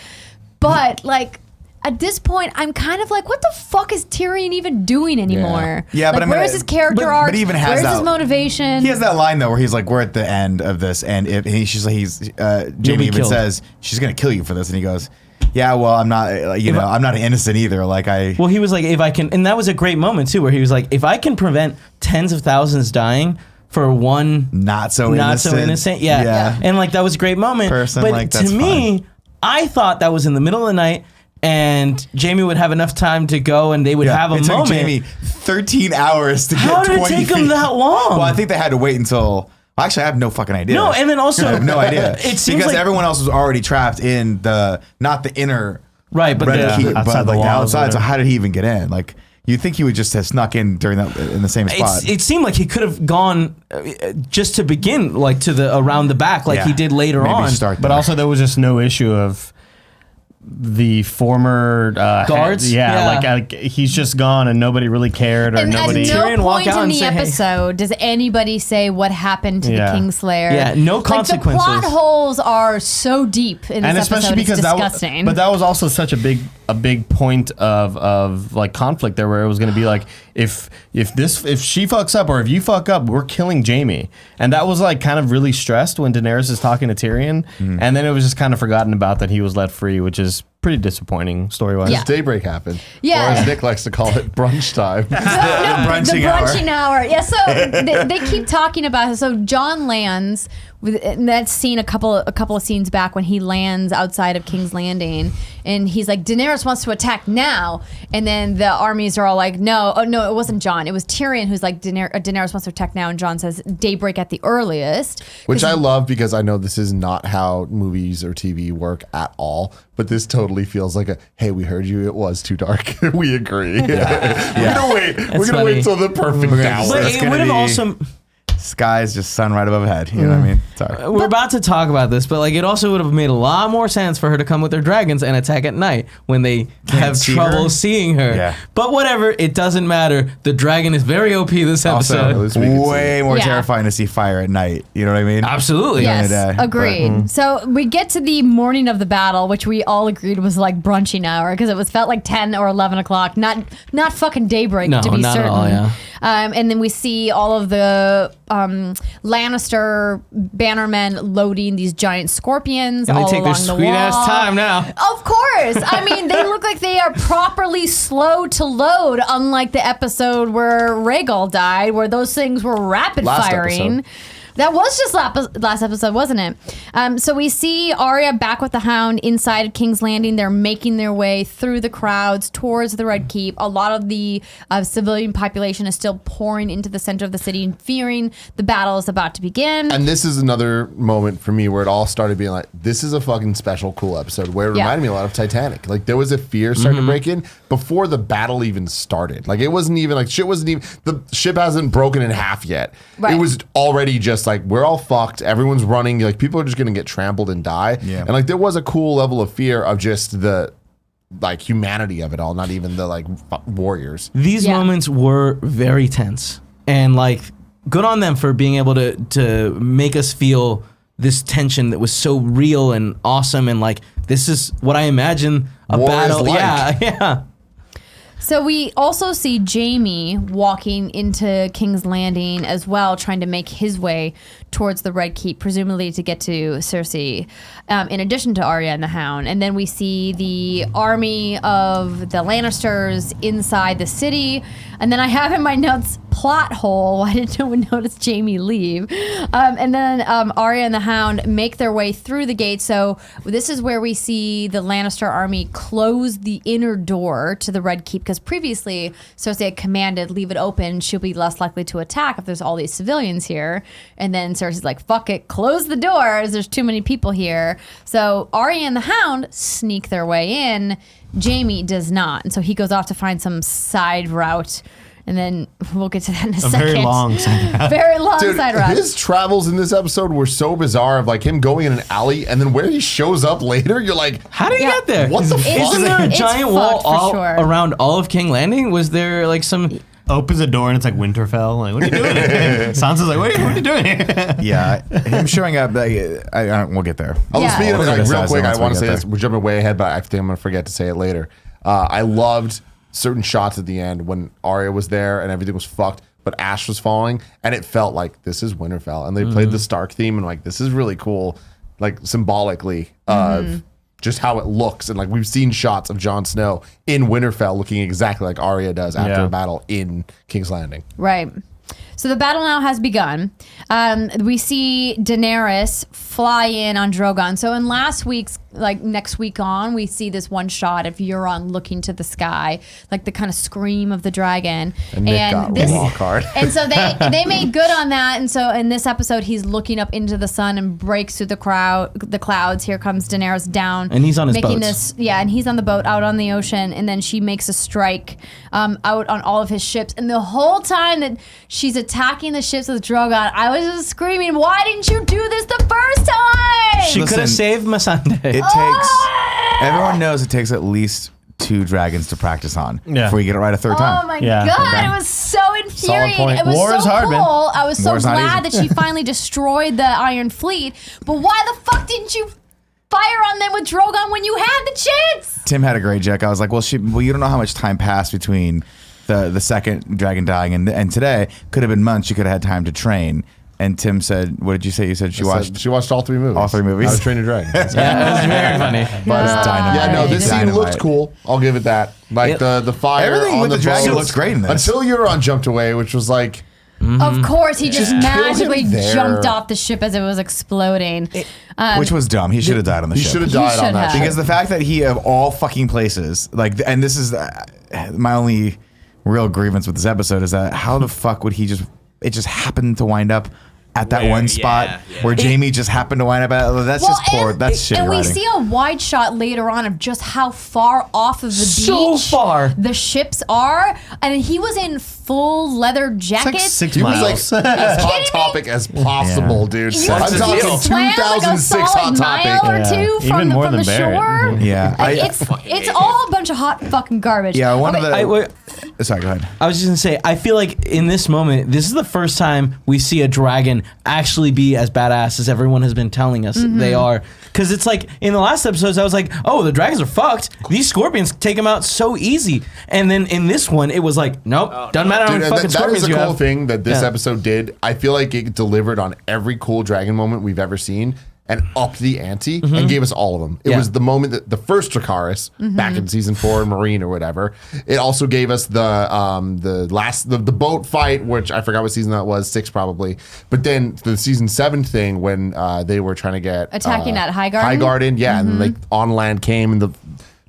But like at this point, I'm kind of like, what the fuck is Tyrion even doing anymore? Yeah, but like, I mean, where's his character but arc? he even has where's that- his motivation? He has that line though where he's like, "We're at the end of this," and if she's like, Jamie even killed. says she's gonna kill you for this, and he goes, "Yeah, well, I'm not, I'm not innocent either. Like Well, he was like, if I can, and that was a great moment too, where he was like, if I can prevent tens of thousands dying for one not so innocent, yeah. And like that was a great moment. Person, but like, to that's me, I thought that was in the middle of the night, and Jaime would have enough time to go, and they would have a it took moment. Jamie 13 hours to How get did it 20 take him feet. that long? Well, I think they had to wait until. Actually, I have no fucking idea. No, and then also- I have no idea. It seems because like- everyone else was already trapped in not the inner Right, but red the- keep, outside but the like the walls, outside. So whatever. how did he even get in? Like you'd think he would just have snuck in during that in the same spot. It seemed like he could have gone just to begin, like to the around the back, like Yeah. he did later Maybe on. start But there. also, there was just no issue of the former Guards? Yeah. like he's just gone and nobody really cared, or and at nobody. no Tyrion walk point out in and the say, "Hey." episode does anybody say what happened to Yeah. the Kingslayer. Yeah, no Like, the consequences. plot holes are so deep in this And especially episode. because it's that, disgusting. but that was also such a big point of like conflict there, where it was going to be like if she fucks up or if you fuck up, we're killing Jaime, and that was like kind of really stressed when Daenerys is talking to Tyrion, and then it was just kind of forgotten about that he was let free, which is pretty disappointing story wise. Yeah. Daybreak happened. Yeah. Or as Nick likes to call it, brunch time. the brunching hour. brunching hour. Yeah, so they keep talking about it. So John lands And that's seen a couple of scenes back when he lands outside of King's Landing, and he's like, Daenerys wants to attack now, and then the armies are all like, no, it wasn't Jon, it was Tyrion who's like, Daenerys wants to attack now, and Jon says daybreak at the earliest, which I love because I know this is not how movies or TV work at all, but this totally feels like hey, we heard you, it was too dark. We agree. We're gonna wait till the perfect hour. But it would have also. Sky's just sun right above head. You know what I mean? Sorry. We're about to talk about this, but like it also would have made a lot more sense for her to come with her dragons and attack at night when they have see trouble her? seeing her. Yeah. But whatever, it doesn't matter. The dragon is very OP this episode. Also, way more terrifying to see fire at night. You know what I mean? Absolutely. Yes, day, agreed. So we get to the morning of the battle, which we all agreed was like brunching hour because it felt like 10 or 11 o'clock, not fucking daybreak No, to be not certain. at all, yeah. And then we see all of the Lannister bannermen loading these giant scorpions And they all take their along the sweet ass wall. time now. Of course. I mean, they look like they are properly slow to load, unlike the episode where Rhaegal died, where those things were rapid Last firing. episode. That was just last episode, wasn't it? So we see Arya back with the Hound inside of King's Landing. They're making their way through the crowds towards the Red Keep. A lot of the civilian population is still pouring into the center of the city and fearing the battle is about to begin. And this is another moment for me where it all started being like, this is a fucking special, cool episode where it reminded me a lot of Titanic. Like there was a fear starting to break in before the battle even started. Like it wasn't even like the ship hasn't broken in half yet. Right. It was already just like, we're all fucked. Everyone's running. Like people are just going to get trampled and die. Yeah. And like there was a cool level of fear of just the like humanity of it all, not even the like warriors. These moments were very tense, and like good on them for being able to make us feel this tension that was so real and awesome, and like this is what I imagine a War is battle. like. Yeah. So we also see Jaime walking into King's Landing as well, trying to make his way towards the Red Keep, presumably to get to Cersei, in addition to Arya and the Hound. And then we see the army of the Lannisters inside the city. And then I have in my notes, plot hole. Why did no one notice Jaime leave? And then Arya and the Hound make their way through the gate. So this is where we see the Lannister army close the inner door to the Red Keep, because previously Cersei had commanded, leave it open. She'll be less likely to attack if there's all these civilians here. And then Cersei's like, fuck it, close the doors. There's too many people here. So Arya and the Hound sneak their way in. Jaime does not. And so he goes off to find some side route. And then we'll get to that in a second. Very long side route. Very long Dude, side route. his travels in this episode were so bizarre of like him going in an alley and then where he shows up later, you're like, How did he Yeah. get there? What the fuck? Isn't there a It's giant fucked wall for all sure. around all of King Landing? Was there like some? Opens a door and it's like Winterfell. Like, what are you doing? Sansa's like, wait, what are you doing? Yeah, him showing up. We'll get there. Oh, Yeah. speaking of We'll like, real criticize quick, it I once we want to get say there. this. We're jumping way ahead, but I think I'm going to forget to say it later. I loved certain shots at the end when Arya was there and everything was fucked, but ash was falling, and it felt like this is Winterfell. And they played the Stark theme, and like, this is really cool, like symbolically of just how it looks. And like, we've seen shots of Jon Snow in Winterfell looking exactly like Arya does after Yeah. a battle in King's Landing. Right. So the battle now has begun. We see Daenerys fly in on Drogon. So in last week's, like next week on, we see this one shot of Euron looking to the sky, like the kind of scream of the dragon. And Nick got walk hard. And so they made good on that. And so in this episode, he's looking up into the sun and breaks through the clouds. Here comes Daenerys down, And he's on his making boats. and he's on the boat out on the ocean. And then she makes a strike out on all of his ships. And the whole time that she's attacking the ships with Drogon, I was just screaming, "Why didn't you do this the first time?" She could have Listen, saved Missandei. It takes. Everyone knows it takes at least 2 dragons to practice on before you get it right a third time. Oh my Yeah, god, okay. it was so infuriating. point. It was War so is hard, cool. man. I was so War's not glad that easy. she finally destroyed the Iron Fleet. But why the fuck didn't you fire on them with Drogon when you had the chance? Tim had a great joke. I was like, well, you don't know how much time passed between the second dragon dying and today. Could have been months. She could have had time to train. And Tim said, what did you say? You said she watched all 3 movies. all 3 movies? How to Train Your Dragon. Yeah, it was very funny. But dynamite. yeah, no, this scene Dynamite. looked cool. I'll give it that. Like Yeah. the fire Everything on with the dragon boat. looks great in this. Until Euron jumped away, which was like, Of course, he just kills magically him there. jumped off the ship as it was exploding. Which was dumb. He should have died on the He ship. should have He died on should that have. ship. Because the fact that he, of all fucking places, like, and this is my only real grievance with this episode, is that how the fuck would he it just happened to wind up at that one spot where Jamie just happened to wind up at? That's just poor. That's shitty And we writing. see a wide shot later on of just how far off of the So beach far. the ships are, and he was in full leather It's like jackets. 6 He was miles. like as hot kidding me? topic as possible, dude. You I'm see talking him swam like a 2006 hot solid mile topic. or Yeah. two Even from more the than Barrett. shore. Yeah. Like, it's all a bunch of hot fucking garbage. Yeah, one of Okay, the. Sorry, go ahead. I was just gonna say, I feel like in this moment, this is the first time we see a dragon actually be as badass as everyone has been telling us they are. Because it's like in the last episodes, I was like, oh, the dragons are fucked. These scorpions take them out so easy. And then in this one, it was like, nope, doesn't matter how Dude, many and fucking that is scorpions a you cool have. thing that this Yeah. episode did. I feel like it delivered on every cool dragon moment we've ever seen and upped the ante and gave us all of them. It Yeah. was the moment that the first Dracarys back in season 4 in Marine or whatever. It also gave us the boat fight, which I forgot what season that was, 6 probably. But then the season 7 thing when they were trying to get Attacking at Highgarden? Highgarden, yeah, and like on land came and the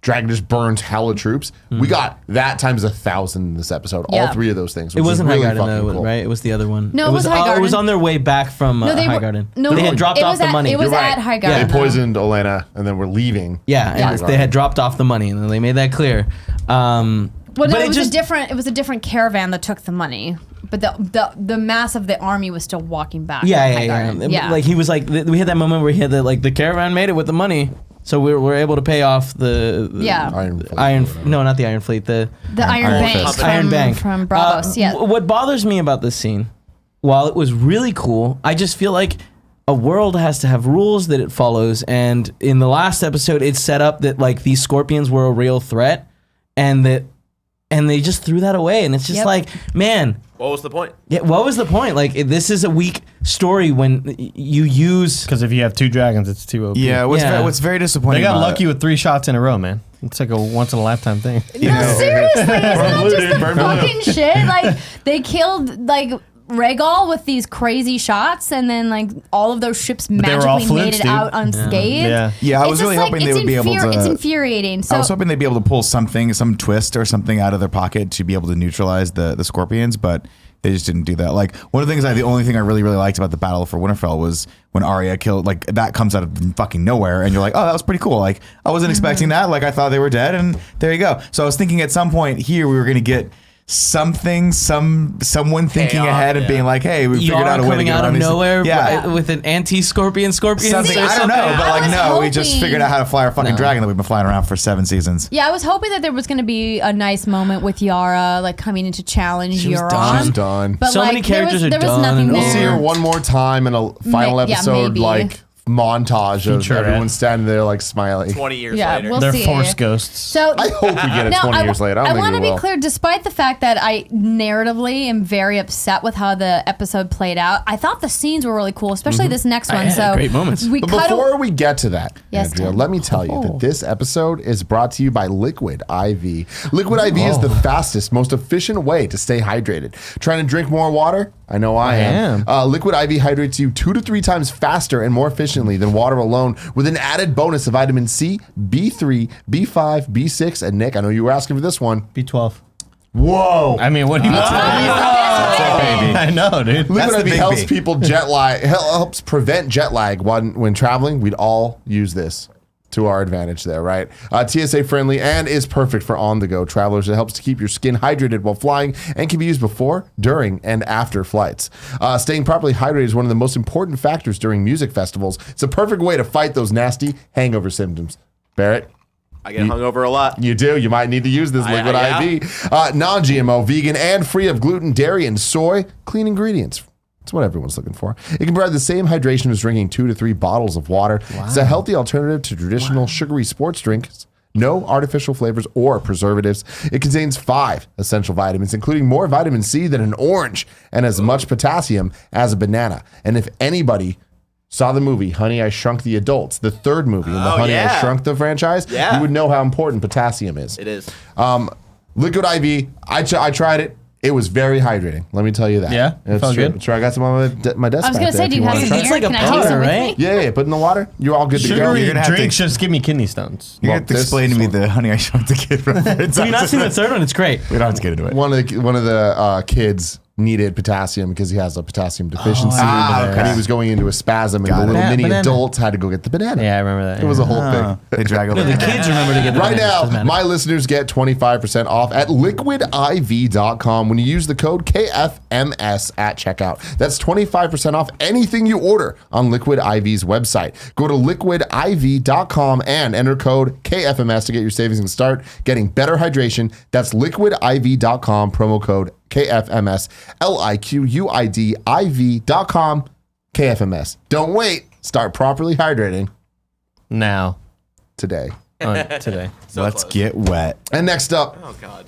dragon just burned hella troops. We got that times 1,000 in this episode. All Yeah. 3 of those things. It which is wasn't really Highgarden fucking though, cool. right? It was the other one. No, it was It Highgarden. was on their way back from they were- Highgarden. no, they had dropped it off was the at- money. it was You're at right. Highgarden, They though. poisoned Olenna and then we're leaving. Yeah, and Yeah. they had dropped off the money, and then they made that clear. Well, but no, it it was just- it was a different caravan that took the money, but the mass of the army was still walking back. Yeah, to yeah, Highgarden. yeah. Like he was like, we had that moment where he had the caravan made it with the money, so we were able to pay off the Yeah. no, not the Iron Fleet, the Iron Bank Fist. from, Iron Bank from Bravos. Yeah. What bothers me about this scene, while it was really cool, I just feel like a world has to have rules that it follows, and in the last episode, it's set up that like these scorpions were a real threat, and they just threw that away, and it's just Yep. like, man. What was the point? Yeah, what was the point? Like, this is a weak story when you use. Because if you have 2 dragons, it's 2 OP. Yeah, Yeah. what's very disappointing. They got about lucky with 3 shots in a row, man. It's like a once in a lifetime thing. No, seriously, isn't that blue, just dude, the burn blue. fucking shit? Like they killed like Rhaegal with these crazy shots, and then like all of those ships they were all magically made flukes, it dude. out unscathed. Yeah. Yeah, I It's was just really like, hoping they it's would be able to. It's infuriating. So I was hoping they'd be able to pull something, some twist or something out of their pocket to be able to neutralize the scorpions, but they just didn't do that. Like one of the things, the only thing I really liked about the battle for Winterfell was when Arya killed. Like that comes out of fucking nowhere, and you're like, oh, that was pretty cool. Like I wasn't expecting that. Like I thought they were dead, and there you go. So I was thinking at some point here we were gonna get something, someone thinking Payoff, ahead and yeah. being like, hey, we figured Yara out a way to coming get out around of these- nowhere Yeah. with an anti-scorpion Something, or I don't know, something. but I like was no, we just hoping- figured out how to fly our fucking No. dragon that we've been flying around for 7 seasons. yeah, I was hoping that there was going to be a nice moment with Yara, like coming in to challenge She was Euron. done. She's done. But So like, many characters there are was done, nothing and there. We'll see her one more time in a final yeah, episode, maybe. like montage of Featurette. everyone standing there like smiling. 20 years Yeah, later. we'll They're see. force ghosts. So I hope we get it 20 years later. I don't think want we to be will. clear, despite the fact that I narratively am very upset with how the episode played out, I thought the scenes were really cool, especially this next one. Yeah, So great moments. We But cut before we get to that, Yes, Andrea, Tim. let me tell you that this episode is brought to you by Liquid IV. Liquid IV is the fastest, most efficient way to stay hydrated. Trying to drink more water? I know I am. Liquid IV hydrates you 2 to 3 times faster and more efficiently than water alone, with an added bonus of vitamin C, B3, B5, B6, and Nick, I know you were asking for this one. B12. Whoa! I mean, what do you I know, dude. Liquid the IV big helps B. people jet lag, helps prevent jet lag when traveling. We'd all use this to our advantage there, right? TSA friendly and is perfect for on-the-go travelers. It helps to keep your skin hydrated while flying and can be used before, during, and after flights. Staying properly hydrated is one of the most important factors during music festivals. It's a perfect way to fight those nasty hangover symptoms. Barrett? I get hungover a lot. You do. You might need to use this Liquid yeah. IV. Non-GMO, vegan, and free of gluten, dairy, and soy. Clean ingredients. That's what everyone's looking for. It can provide the same hydration as drinking 2 to 3 bottles of water. It's a healthy alternative to traditional sugary sports drinks. No artificial flavors or preservatives. It contains 5 essential vitamins, including more vitamin C than an orange and as much potassium as a banana. And if anybody saw the movie Honey, I Shrunk the Adults, the 3rd movie in the Honey, I yeah. Shrunk the franchise, Yeah. you would know how important potassium is. It is. Liquid IV, I tried it. It was very hydrating. Let me tell you that. Yeah? It's Felt true. good? Sure, I got some on my desk. I was back gonna say, there do if you have wanna some try. It's here? like a Can I take powder, some with right? me? Yeah, put in the water. You're all good to go. Sugary You're gonna have drinks to- just give me kidney stones. You have to this- explain to me the Honey I Shrunk the Kid reference. Have you not seen the third one? It's great. We don't have to get into it. One of the kids needed potassium because he has a potassium deficiency, okay. and he was going into a spasm, and Got the it. little mini Banana. adults had to go get the banana. Yeah, I remember that. It was a whole thing. They drag over No, the kids remember to get the Right bananas, now, doesn't matter. my listeners get 25% off at liquidiv.com when you use the code KFMS at checkout. That's 25% off anything you order on Liquid IV's website. Go to liquidiv.com and enter code KFMS to get your savings and start getting better hydration. That's liquidiv.com, promo code KFMS, liquidiv.com, KFMS. Don't wait. Start properly hydrating Now. today. Today. Let's get wet. And next up, Oh God.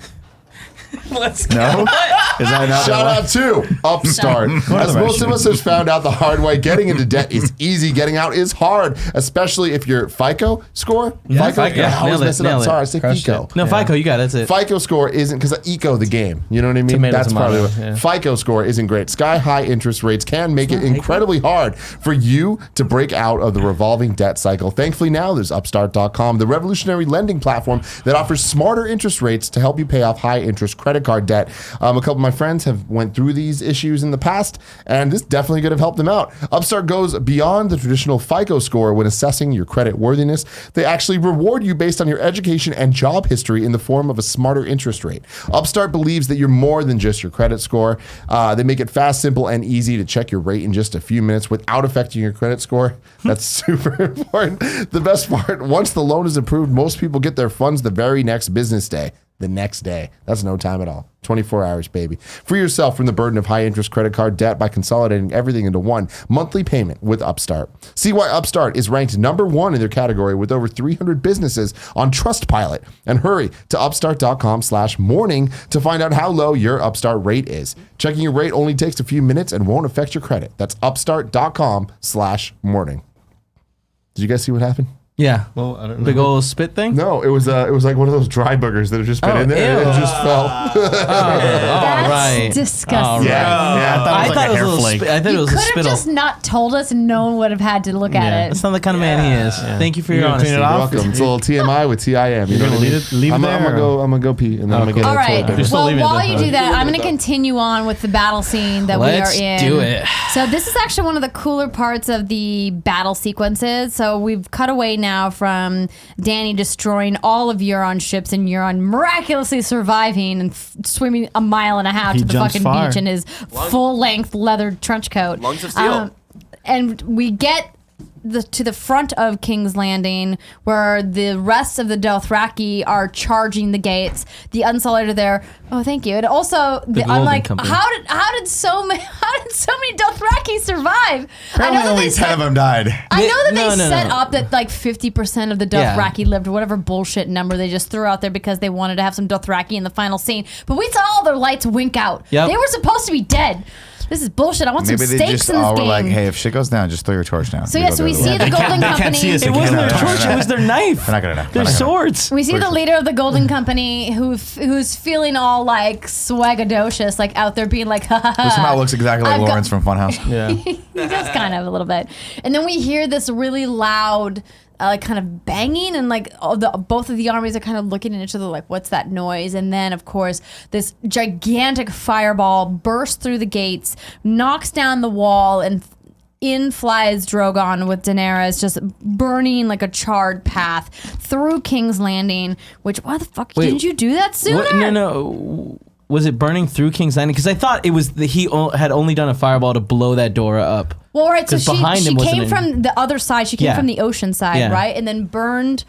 Let's No? Is that not shout out to Upstart. As most of us have found out the hard way, getting into debt is easy. Getting out is hard, especially if your FICO score. Yeah, FICO. FICO. I always Nailed it, mess it up. nailed it. Sorry, I say Crushed FICO. it. No, FICO, you got it. That's it. FICO score isn't because I eco the game. You know what I mean? Tomato, That's tomato, probably yeah. FICO score isn't great. Sky high interest rates can make it incredibly hard for you to break out of the revolving debt cycle. Thankfully, now there's Upstart.com, the revolutionary lending platform that offers smarter interest rates to help you pay off high interest credit card debt. A couple of my friends have went through these issues in the past, and this definitely could have helped them out. Upstart goes beyond the traditional FICO score when assessing your credit worthiness. They actually reward you based on your education and job history in the form of a smarter interest rate. Upstart believes that you're more than just your credit score. They make it fast, simple, and easy to check your rate in just a few minutes without affecting your credit score. That's super important. The best part, once the loan is approved, most people get their funds the very next business day. The next day. That's no time at all. 24 hours, baby. Free yourself from the burden of high interest credit card debt by consolidating everything into one monthly payment with Upstart. See why Upstart is ranked #1 in their category with over 300 businesses on Trustpilot. And hurry to upstart.com/morning to find out how low your Upstart rate is. Checking your rate only takes a few minutes and won't affect your credit. That's upstart.com/morning. Did you guys see what happened? Yeah. Well, I don't know. Big old spit thing? No, it was like one of those dry boogers that have just been Oh, in there and ew. it just fell. All That's right. disgusting. Yeah. I like thought a it was a hair little flake. spit. I thought it You was a could have spittle. just not told us, and no one would have had to look at it. That's not the kind of man he is. Thank you for your You gonna clean honesty. it You're off? welcome. It's a little TMI with TIM. You know what I mean? leave it I'm there, gonna go pee and then I'm gonna get All a right. toilet paper. Just Well, leave it while there. you do that, I'm going to continue on with the battle scene that Let's we are in. do it. So this is actually one of the cooler parts of the battle sequences. So we've cut away now from Dany destroying all of Euron's ships and Euron miraculously surviving and swimming a mile and a half He to the jumps fucking far. beach in his full-length leather trench coat. Lungs of steel. And we get to the front of King's Landing, where the rest of the Dothraki are charging the gates. The Unsullied are there. Oh, thank you. And also, I'm Golden like, Company. how did so many Dothraki survive? Apparently only 10 of them died. I know that No, they no, set no. up that like 50% of the Yeah. Dothraki lived, or whatever bullshit number they just threw out there because they wanted to have some Dothraki in the final scene. But we saw all their lights wink out. Yep. They were supposed to be dead. This is bullshit. I want Maybe some they stakes just in this all were game. like, hey, if shit goes down, just throw your torch down. So yeah, so we see the Golden they can't Company. see us It wasn't their No, no, torch, no. it was their knife. They're not gonna know. Their They're not gonna know. swords. We see the leader of the Golden Company who's feeling all like swagadocious, like out there being like, ha ha ha. Who somehow looks exactly like I've got- Lawrence from Funhouse. Yeah. He does kind of a little bit. And then we hear this really loud kind of banging, and like both of the armies are kind of looking at each other like, what's that noise? And then of course this gigantic fireball bursts through the gates, knocks down the wall, and in flies Drogon with Daenerys just burning like a charred path through King's Landing. Which, why the fuck Wait, didn't you do that sooner? What? No. Was it burning through King's Landing? Because I thought it was had only done a fireball to blow that door up. Well, right. So 'Cause behind she him wasn't came any- from the other side. She came Yeah. from the ocean side, Yeah. right, and then burned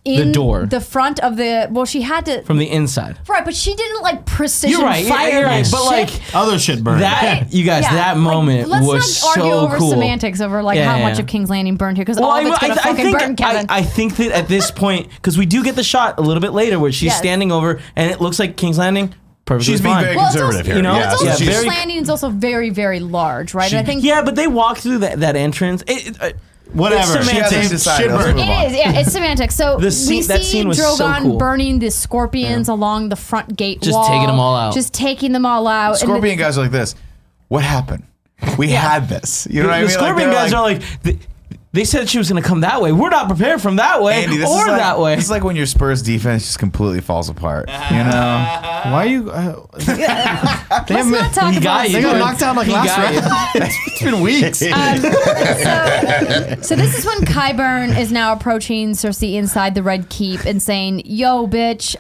in The door. the front of the. Well, she had to. From the inside. Right, but she didn't like precision You're right. fire You're right. that But shit. like Other shit burned. that, you guys, Yeah, that like, moment let's was not argue so over cool. semantics over like Yeah, how yeah, much yeah. of King's Landing burned here, because all of it's gonna fucking burn Kevin. I think that at this point, because we do get the shot a little bit later where she's Yes. standing over and it looks like King's Landing. Perfectly She's being fine. very Well, it's conservative also, here. you know, yeah, it's so also, yeah, she's- King's very- Landing is also very, very large, right? And I think Yeah, but they walk through that entrance. Whatever. It's She hasn't semantics. decided. Let's Shitbird. move on. It is, yeah, it's semantics. So The scene- we that see scene was so Drogon cool. burning the scorpions along the front gate Just wall. taking them all out. Just taking them all out. And Scorpion guys are like this. What happened? We had this. You know what I mean? The Scorpion they're guys are like, they said she was going to come that way. We're not prepared from that way Andy, this or is like, that way. This is like when your Spurs defense just completely falls apart. You know? Why are you? Let's not talk He about got you. They got Dude. knocked out like He last got you. round. It's been weeks. So this is when Qyburn is now approaching Cersei inside the Red Keep and saying, "Yo, bitch,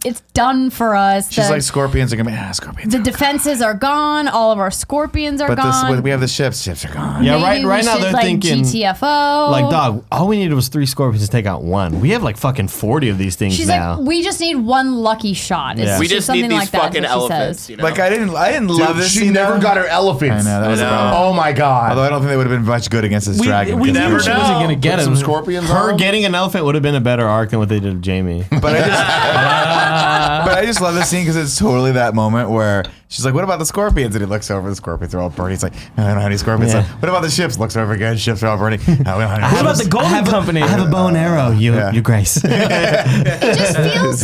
it's done for us. She's The- like, scorpions are going to be, scorpions. the defenses are gone. All of our scorpions are But gone. we have the ships. Ships are gone. Yeah, Maybe right we now should, they're like, thinking, GTFO. like, dog, all we needed was 3 scorpions to take out 1. We have like fucking 40 of these things She's now. like, we just need one lucky shot. Yeah. We just need something these like that, fucking is what she elephants. says. You know? Like, I didn't love Dude, this she scene, never though. got her elephants. I know, that was a problem. Oh my god. Although I don't think they would have been much good against this dragon. we because never they she were- wasn't going to get Put him. some scorpions Her on. getting an elephant would have been a better arc than what they did to Jamie. But I just love this scene because it's totally that moment where she's like, "What about the scorpions?" And he looks over, the scorpions are all burning. He's like, "I don't know any scorpions." Yeah. Like, what about the ships? Looks over again, ships are all burning. "I don't know any What about ships." the Golden Company? I have a bow and arrow. Your grace. It just feels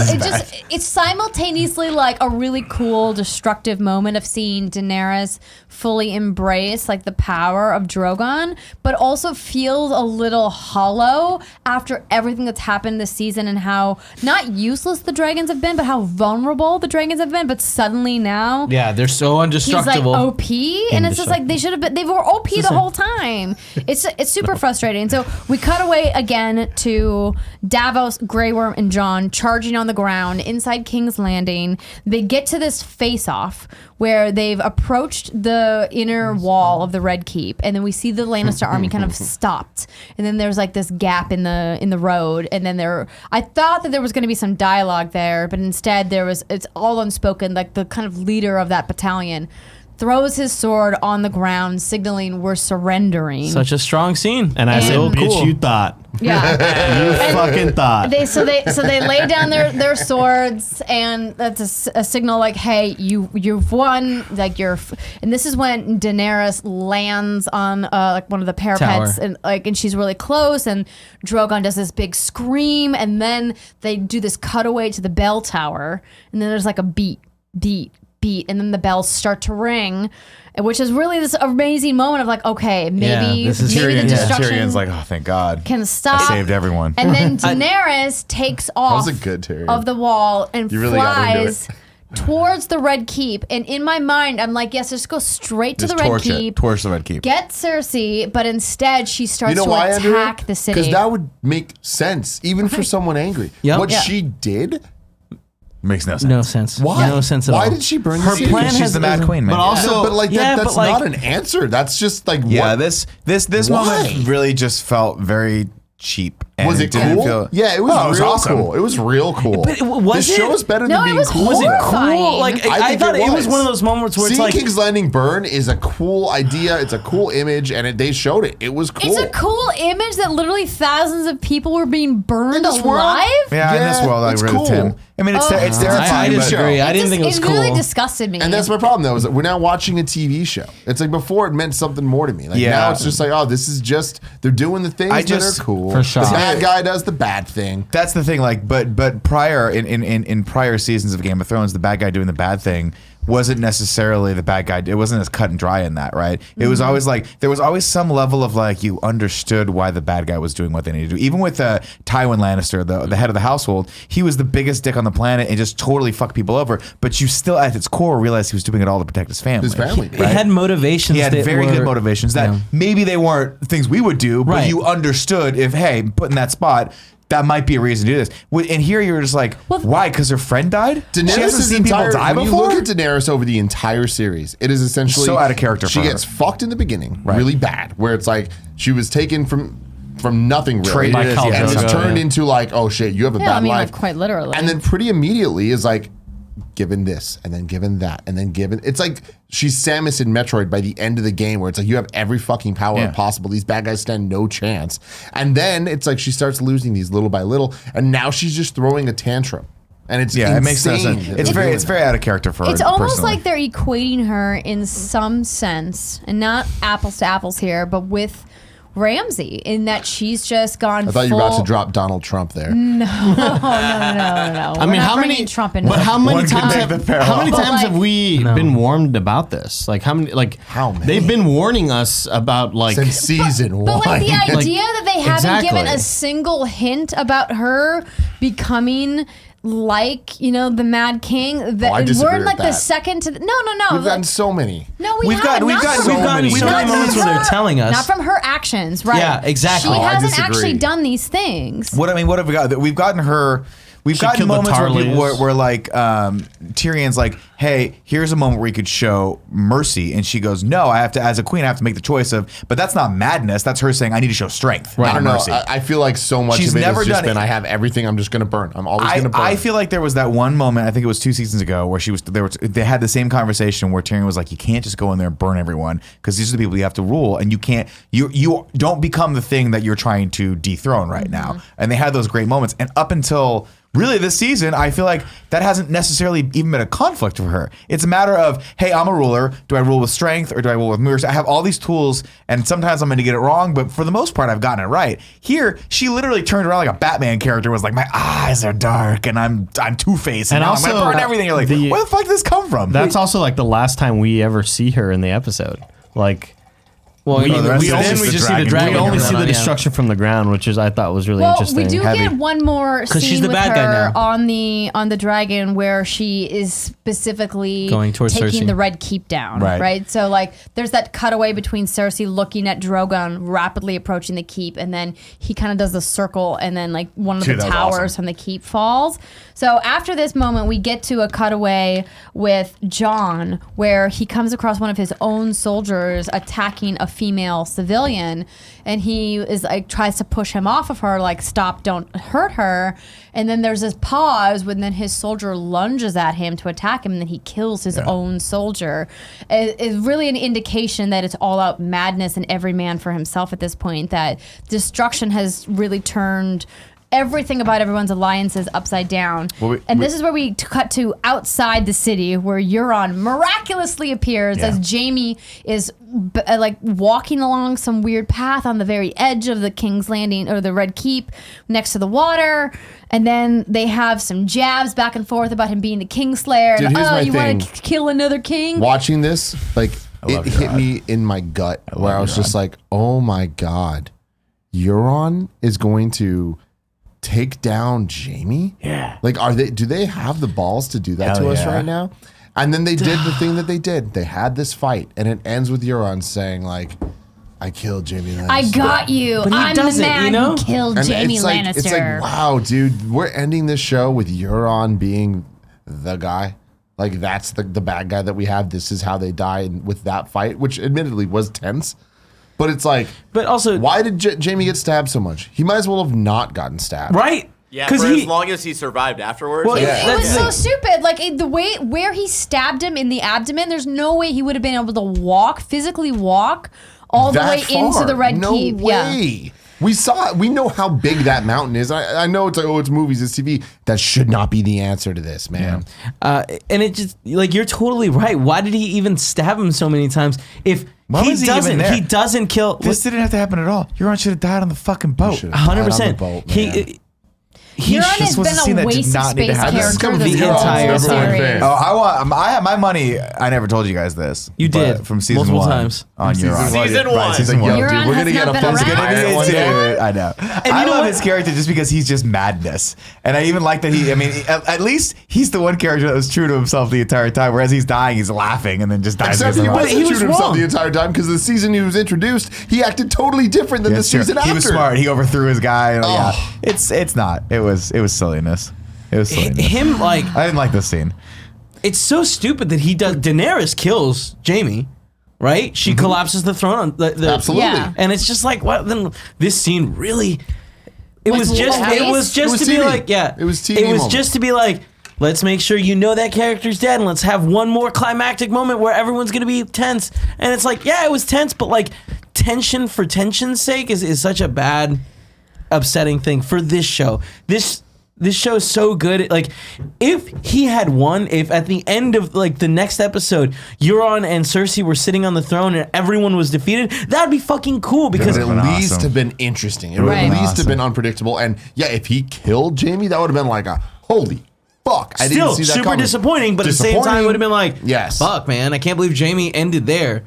it's simultaneously like a really cool destructive moment of seeing Daenerys fully embrace like the power of Drogon, but also feels a little hollow after everything that's happened this season and how not useless the dragons have been, but how vulnerable the dragons have been. But suddenly now Yeah, they're so he's like indestructible. OP, and it's just like they should have been. They were OP the whole time. It's super frustrating. So we cut away again to Davos, Grey Worm, and Jon charging on the ground inside King's Landing. They get to this face-off where they've approached the inner wall of the Red Keep, and then we see the Lannister army kind of stopped, and then there's like this gap in the road, and then I thought that there was going to be some dialogue there, but instead it's all unspoken. Like the kind of leader of that battalion throws his sword on the ground, signaling we're surrendering. Such a strong scene. And I said, And- bitch, Cool. you thought. Yeah. You fucking thought. So they lay down their swords, and that's a signal like, hey, you've won, like and this is when Daenerys lands on like one of the parapets, Tower. and she's really close, and Drogon does this big scream, and then they do this cutaway to the bell tower, and then there's like a beat, and then the bells start to ring, which is really this amazing moment of like, okay, maybe this is maybe the Tyrion. Yeah. destruction Tyrion's like, "Oh, thank God, can stop. I saved everyone." And then Daenerys takes off was a good Tyrion. of the wall and You really got into flies towards the Red Keep. And in my mind, I'm like, yes, just go straight to Just the Red torch Keep. it. Torch the Red Keep. Get Cersei, but instead she starts to attack the city. Because that would make sense, even for someone angry. Yep. What Yeah. she did? Makes no sense. No sense. Why? No sense at all. Why did she burn Her the city? plan She's has the Mad Queen, man. But also, But like Yeah, that's but, like- not an answer. That's just like Yeah, what this Why? moment really just felt very cheap. And was it didn't cool? feel- Yeah, it was Oh, real awesome. cool. It was real cool. But was this it? show is better No, than it being was cool. Was it horrifying. cool? Like I think thought it was one of those moments where Seeing it's like King's Landing burn is a cool idea. It's a cool image, and they showed it. It was cool. It's a cool image that literally thousands of people were being burned In this world? alive. Yeah, in this Yeah, world, I it's agree with cool. Tim. I mean, it's it's I terrifying. but- disagree. I didn't think it was cool. really disgusted me. And that's my problem, though, is that we're now watching a TV show. It's like before it meant something more to me. Like Yeah. now it's just like, oh, this is just, they're doing the things I that just- are cool. for sure. The bad guy does the bad thing. That's the thing, like, but prior in prior seasons of Game of Thrones, the bad guy doing the bad thing wasn't necessarily the bad guy. It wasn't as cut and dry in that, right? It was always like there was always some level of like you understood why the bad guy was doing what they needed to do. Even with Tywin Lannister, the head of the household, he was the biggest dick on the planet and just totally fucked people over. But you still, at its core, realized he was doing it all to protect his family. His family. it had motivations. He had that very were, good motivations that you know, maybe they weren't things we would do, but Right. you understood if, hey, put in that spot, that might be a reason to do this. And here you're just like, why? Because her friend died? She hasn't Daenerys' seen people entire, die when before? you look at Daenerys over the entire series, it is essentially So out of character She for her. gets fucked in the beginning, Right. really bad, where it's like she was taken from nothing really, Traded as- and yeah. it's turned into like, oh shit, you have a Yeah, bad I mean, life, like, quite literally. and then pretty immediately is like given this and then given that and then given it's like she's Samus in Metroid by the end of the game where it's like you have every fucking power Yeah. possible. These bad guys stand no chance. And then it's like she starts losing these little by little, and now she's just throwing a tantrum. And it's Yeah, it makes no insane sense. that It's they're very doing that. out of character for her. It's almost personally. like they're equating her in some sense, and not apples to apples here, but with Ramsay in that she's just gone. I thought you were about to drop Donald Trump there. No. I mean, how many? Trump into But this. how many One could times? make the parallel. How many But, times like- have we been warned about this? Like how many? Like How many? They've been warning us about like. Since season one. But like the idea that they haven't given exactly. a single hint about her becoming like, you know, the Mad King. That I disagree we're in with like the that. second to no. We've gotten so many. No, We've gotten We've gotten so so many many moments where they're telling us. Not from her actions, right? Yeah, exactly. She Oh, I hasn't disagree. actually done these things. What have we got? We've gotten her. We've She gotten killed the moments where people Tarleys. were like Tyrion's like, hey, here's a moment where you could show mercy, and she goes, no, I have to, as a queen, I have to make the choice of. But that's not madness. That's her saying, I need to show strength, I not don't know. mercy. I feel like so much She's of it never has just done been it. I have everything. I'm just going to burn. I'm always going to burn. I feel like there was that one moment. I think it was 2 seasons ago where they had the same conversation where Tyrion was like, "You can't just go in there and burn everyone because these are the people you have to rule, and you can't. You don't become the thing that you're trying to dethrone right now." And they had those great moments. And up until really this season, I feel like that hasn't necessarily even been a conflict for her. It's a matter of, hey, I'm a ruler. Do I rule with strength or do I rule with mercy? I have all these tools, and sometimes I'm going to get it wrong, but for the most part, I've gotten it right. Here, she literally turned around like a Batman character, was like, my eyes are dark, and I'm Two-Face, and And now I'm also, going to burn everything. You're like, where the fuck did this come from? That's also like the last time we ever see her in the episode. Like. Well, the rest we of it's only just just the see the dragon. dragon. We only from see then the on, yeah. destruction from the ground, which I thought was really Well, interesting. we do Heavy. get one more 'Cause scene she's the with bad guy her now. on the dragon where she is specifically Going towards taking Cersei. the Red Keep down. Right. So like there's that cutaway between Cersei looking at Drogon rapidly approaching the keep, and then he kind of does the circle, and then like one of Dude, the that was towers awesome. from the keep falls. So after this moment, we get to a cutaway with Jon where he comes across one of his own soldiers attacking a female civilian, and he is like tries to push him off of her, like stop, don't hurt her. And then there's this pause when then his soldier lunges at him to attack him, and then he kills his own soldier. It's really an indication that it's all out madness and every man for himself at this point, that destruction has really turned everything about everyone's alliances upside down. Well, This is where we cut to outside the city, where Euron miraculously appears as Jaime is like walking along some weird path on the very edge of the King's Landing or the Red Keep next to the water. And then they have some jabs back and forth about him being the Kingslayer. Dude, And, here's my you want thing. to kill another king? Watching this, like, it love hit Euron. me in my gut where I was Euron. just like, oh my God, Euron is going to take down Jaime? Yeah. Like, do they have the balls to do that Hell to us yeah. right now? And then they did the thing that they did. They had this fight, and it ends with Euron saying, like, I killed Jaime Lannister. I got you. But he I'm the doesn't, man you know? who killed And Jaime it's like, Lannister. It's like, wow, dude, we're ending this show with Euron being the guy. Like, that's the bad guy that we have. This is how they die, and with that fight, which admittedly was tense. But it's like, But also, why did Jaime get stabbed so much? He might as well have not gotten stabbed. right? Yeah, for as long as he survived afterwards. Well, like, It was That's so the- stupid. Like the way where he stabbed him in the abdomen, there's no way he would have been able to physically walk all the That way into far. the Red no Keep. Yeah. way. We saw it. We know how big that mountain is. I know it's like, oh, it's movies, it's TV. That should not be the answer to this, man. And it just like you're totally right. Why did he even stab him so many times? If Why was he even there? he doesn't kill. This didn't have to happen at all. Euron should have died on the fucking boat. Should've died on the 100%. boat, man. Euron has was a scene been a that did waste of not need to space happen. This is character coming this from whole entire number one series. fan. Oh, I have my money. I never told you guys this. You but did. from season Multiple one times. on Season Euron. one. Season Right, one. season one. Euron Dude, we're has gonna get not a been full around. fire one Dude. day. I know. you I know love what? his character just because he's just madness, and I even like that he. I mean, at least he's the one character that was true to himself the entire time. Whereas he's dying, he's laughing, and then just dies. Except because he of it. wasn't he true was to himself wrong. the entire time because the season he was introduced, he acted totally different than Yeah, the it's true. season after. He was smart. He overthrew his guy. And, Oh. Yeah, it's not. It was silliness. It was silliness. him like I didn't like this scene. it's so stupid that he does. Daenerys kills Jaime, right? She collapses the throne on the Absolutely. Yeah. and it's just like what? Then this scene really. It Like, was just. what? It was just It was to be TV. like yeah. It was TV It was moment. just to be like. Let's make sure you know that character's dead, and let's have one more climactic moment where everyone's gonna be tense. And it's like, yeah, it was tense, but like tension for tension's sake is such a bad, upsetting thing for this show. This this show is so good. Like, if he had won, if at the end of like the next episode, Euron and Cersei were sitting on the throne and everyone was defeated, that'd be fucking cool because It would at least have been interesting. It would Right. at least have been unpredictable. And yeah, if he killed Jamie, that would have been like a holy fuck. I still didn't see that super coming. disappointing, but at the same time, it Disappointing. would have been like, Yes. fuck, man, I can't believe Jamie ended there.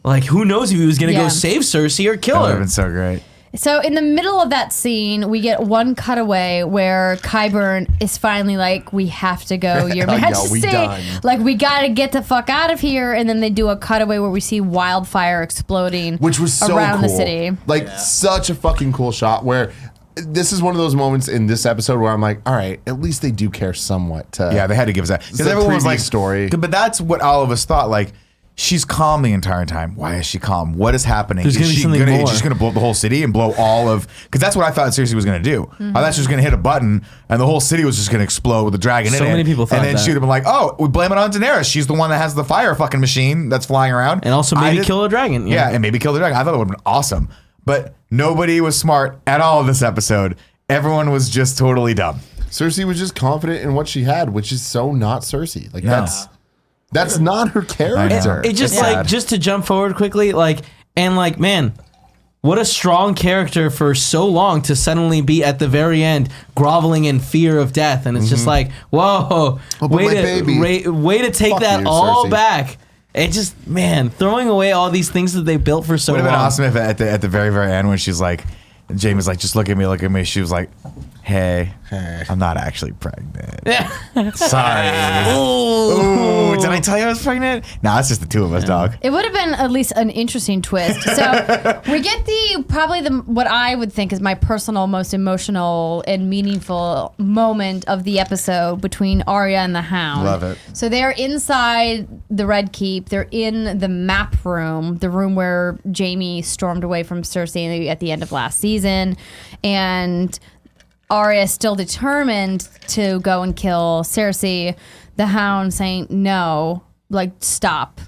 Like, who knows if he was gonna Yeah. go save Cersei or That kill would have her? been so great. So in the middle of that scene, we get one cutaway where Qyburn is finally like, "We have to go, Your Yo, Majesty. we done." Like, we gotta get the fuck out of here." And then they do a cutaway where we see wildfire exploding, Which was so around cool. the city. Like such a fucking cool shot where this is one of those moments in this episode where I'm like, all right, at least they do care somewhat. Yeah, they had to give us that It's because a everyone was previous like, story. But that's what all of us thought. Like, she's calm the entire time. Why is she calm? What is happening? There's is gonna be she something gonna, more. is she just going to blow up the whole city and blow all of? Because that's what I thought Cersei was going to do. I thought she was going to hit a button and the whole city was just going to explode with the dragon in it. So many people thought and then that. she would have been like, "Oh, we blame it on Daenerys. She's the one that has the fire fucking machine that's flying around, And also I maybe did- kill a dragon. Yeah, and maybe kill the dragon. I thought it would have been awesome, but nobody was smart at all in this episode. Everyone was just totally dumb. Cersei was just confident in what she had, which is so not Cersei. Like No. that's not her character. It just It's like sad. just to jump forward quickly, like and like man, what a strong character for so long to suddenly be at the very end groveling in fear of death, and it's just like whoa, but way my to baby. way to take Fuck that you, all Cersei. back. It just man throwing away all these things that they built for so Would long. have been awesome if at the very end when she's like, Jamie's like, just look at me. She was like, hey, I'm not actually pregnant. Sorry. Ooh, did I tell you I was pregnant? Nah, it's just the two of us, dog. It would have been at least an interesting twist. So we get probably what I would think is my personal most emotional and meaningful moment of the episode between Arya and the Hound. Love it. So they're inside the Red Keep. They're in the map room, the room where Jaime stormed away from Cersei at the end of last season, and Arya is still determined to go and kill Cersei. The Hound saying, no, like, stop.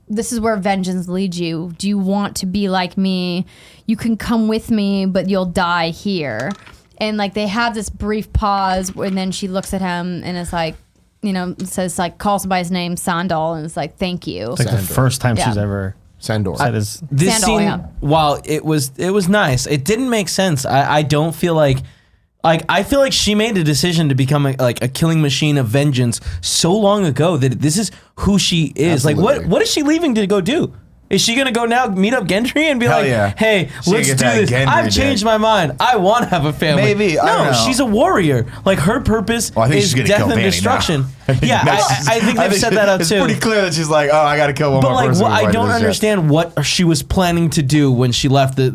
This is where vengeance leads you. Do you want to be like me? You can come with me, but you'll die here. And, like, they have this brief pause, and then she looks at him and is like, you know, says, like, calls him by his name, Sandal, and is like, thank you. It's like the first time she's Yeah. ever Sandor. said his. This Sandal, scene, yeah. while it was nice, it didn't make sense. I don't feel like I feel like she made a decision to become a killing machine of vengeance so long ago that this is who she is. Absolutely. Like what is she leaving to go do? Is she gonna go now meet up Gendry and be Hell like, yeah. hey, She let's do get that this. Gendry I've dick. changed my mind. I want to have a family. Maybe, I don't No, know. she's a warrior. Like her purpose Well, I think is she's gonna death kill and Dany now. destruction. Yeah, I think they've set that up it's too. pretty clear that she's like, oh, I got to kill one But more like, person. what, before I do don't this shit. understand what she was planning to do when she left the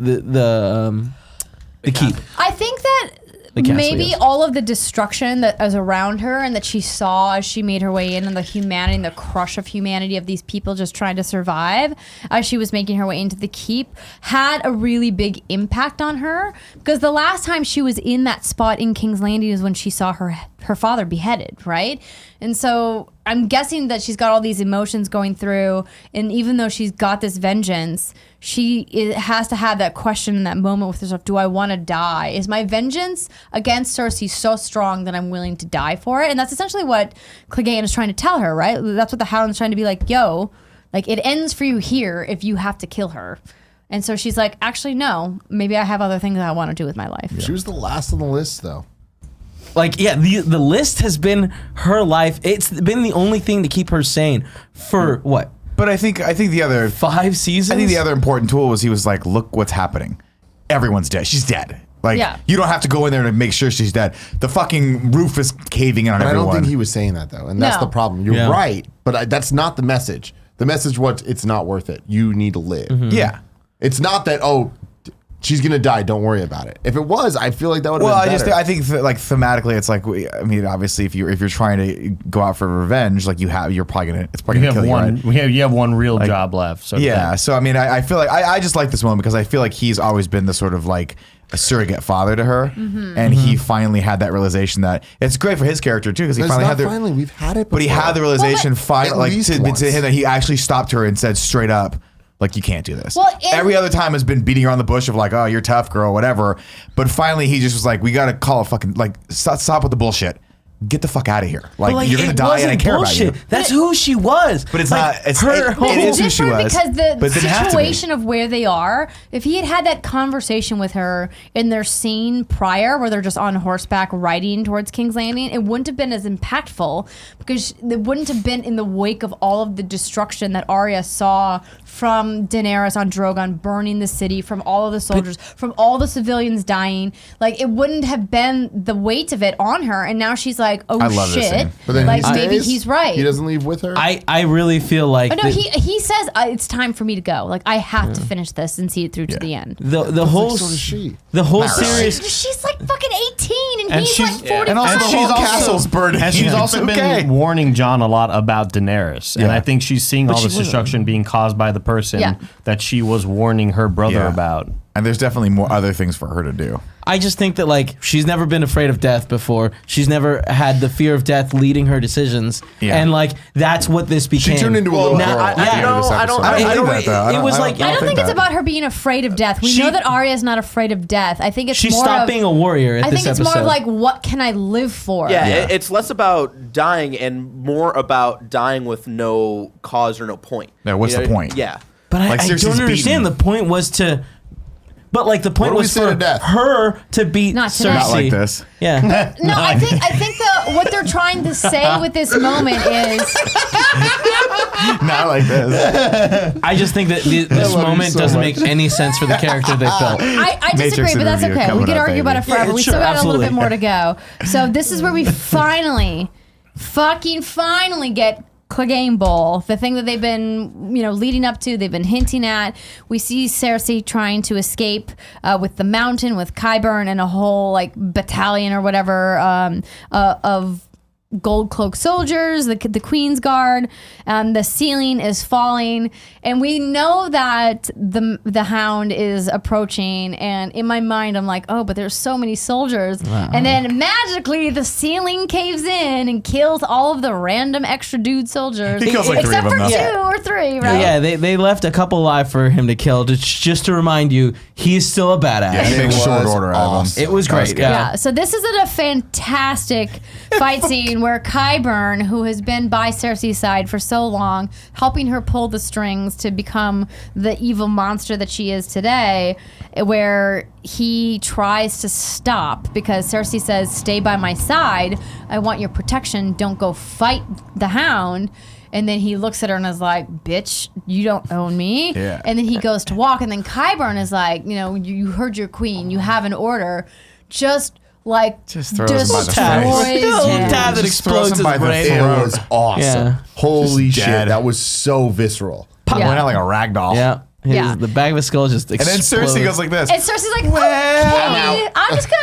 keep. I think that The castle, maybe yes. all of the destruction that was around her and that she saw as she made her way in, and the humanity and the crush of humanity of these people just trying to survive as she was making her way into the keep had a really big impact on her. Because the last time she was in that spot in King's Landing is when she saw her father beheaded, right? And so I'm guessing that she's got all these emotions going through, and even though she's got this vengeance, has to have that question in that moment with herself: do I want to die? Is my vengeance against Cersei so strong that I'm willing to die for it? And that's essentially what Clegane is trying to tell her, right? That's what the Hound's trying to be like, yo, like, it ends for you here if you have to kill her. And so she's like, actually, no, maybe I have other things that I want to do with my life. She was the last on the list, though. Like, yeah, the list has been her life. It's been the only thing to keep her sane for what? But I think the other 5 seasons? I think the other important tool was he was like, look what's happening. Everyone's dead. She's dead. Like, Yeah. you don't have to go in there to make sure she's dead. The fucking roof is caving in on And I everyone. don't think he was saying that, though. And that's No. the problem. You're Yeah. right, but that's not the message. The message was, it's not worth it. You need to live. Yeah. It's not that, she's going to die. Don't worry about it. If it was, I feel like that would have Well, been better. I think like thematically, it's like, I mean, obviously, if you're trying to go out for revenge, like you're probably gonna, it's probably You gonna have kill one. you. Right? You have one real job left. So Yeah. So I mean, I feel like I just like this one because I feel like he's always been the sort of like a surrogate father to her, and he finally had that realization that it's great for his character too because he But it's finally not had the. finally. We've had it before. But he had the realization Well, finally, at like least to once. him that he actually stopped her and said straight up, Like, you can't do this. Well, and- every other time has been beating around the bush of like, oh, you're tough, girl, whatever. But finally, he just was like, we got to call a fucking, like, stop with the bullshit. Get the fuck out of here. Like, you're going to die and I care about you. That's who she was. But it's like, not, it's, her it is who she different was. because but the it didn't have to be. situation of where they are, if he had had that conversation with her in their scene prior where they're just on horseback riding towards King's Landing, it wouldn't have been as impactful because it wouldn't have been in the wake of all of the destruction that Arya saw from Daenerys on Drogon burning the city, from all of the soldiers, from all the civilians dying. Like, it wouldn't have been the weight of it on her, and now she's like, oh I love this shit. scene. But then Like, he maybe stays? he's right. He doesn't leave with her. I really feel like But no, he says it's time for me to go. Like, I have to finish this and see it through to the end. the whole so does she. the whole Not really. series. She's like fucking 18 and, And he's she's- like 45. And also, the she's whole also- castle's burning. And she's also It's been okay. warning Jon a lot about Daenerys. And Yeah. I think she's seeing all this destruction being caused by the person Yeah. that she was warning her brother Yeah. about. And there's definitely more other things for her to do. I just think that like she's never been afraid of death before. She's never had the fear of death leading her decisions, Yeah. and like that's what this became. She turned into a little Now, girl. I- at the end yeah. of this I don't- episode. I don't It- think that, though. it was like- I don't think it's that. about her being afraid of death. We She- know that Arya is not afraid of death. I think it's She more stopped of, being a warrior at I this think it's episode. more of like, what can I live for? Yeah, Yeah. it's less about dying and more about dying with no cause or no point. Yeah, what's the point? Yeah. But Like, I Cersei's don't understand. beaten. The point was to. But like the point What do we was say for to death? her to beat Not today. Cersei. Not like this. Yeah. No, I think what they're trying to say with this moment is Not like this. I just think that this love you moment so doesn't much. make any sense for the character they built. I Matrix disagree, but that's interview okay. We coming could up, argue about it baby. forever. Yeah, We sure, still got a little absolutely. bit more to go. So this is where we finally get Cleganebowl, the thing that they've been, leading up to, they've been hinting at. We see Cersei trying to escape with the mountain, with Qyburn and a whole like battalion or whatever of gold cloak soldiers, the Queen's Guard. The ceiling is falling, and we know that the Hound is approaching. And in my mind, I'm like, oh, but there's so many soldiers. And then magically, the ceiling caves in and kills all of the random extra dude soldiers, He kills like three except of them, for though. 2 or 3, right? Yeah, they left a couple alive for him to kill. Just to remind you, he's still a badass. Yeah, he It makes short was order out of awesome. them. It was That was great. good. Yeah. Yeah, so this is a fantastic fight scene where Qyburn, who has been by Cersei's side for so long, helping her pull the strings to become the evil monster that she is today, where he tries to stop because Cersei says, stay by my side. I want your protection. Don't go fight the Hound. And then he looks at her and is like, bitch, you don't own me. Yeah. And then he goes to walk. And then Qyburn is like, you heard your queen. You have an order. Just throws him by the destroys face. Little him. tab that Just throws explodes him his by the brain. It throat. was awesome. Yeah. Holy Just shit. dead. That was so visceral. Yeah. Went out like a rag doll. Yeah. Yeah. The bag of his skull just And explodes. then Cersei goes like this. And Cersei's like, I'm okay, out. I'm just gonna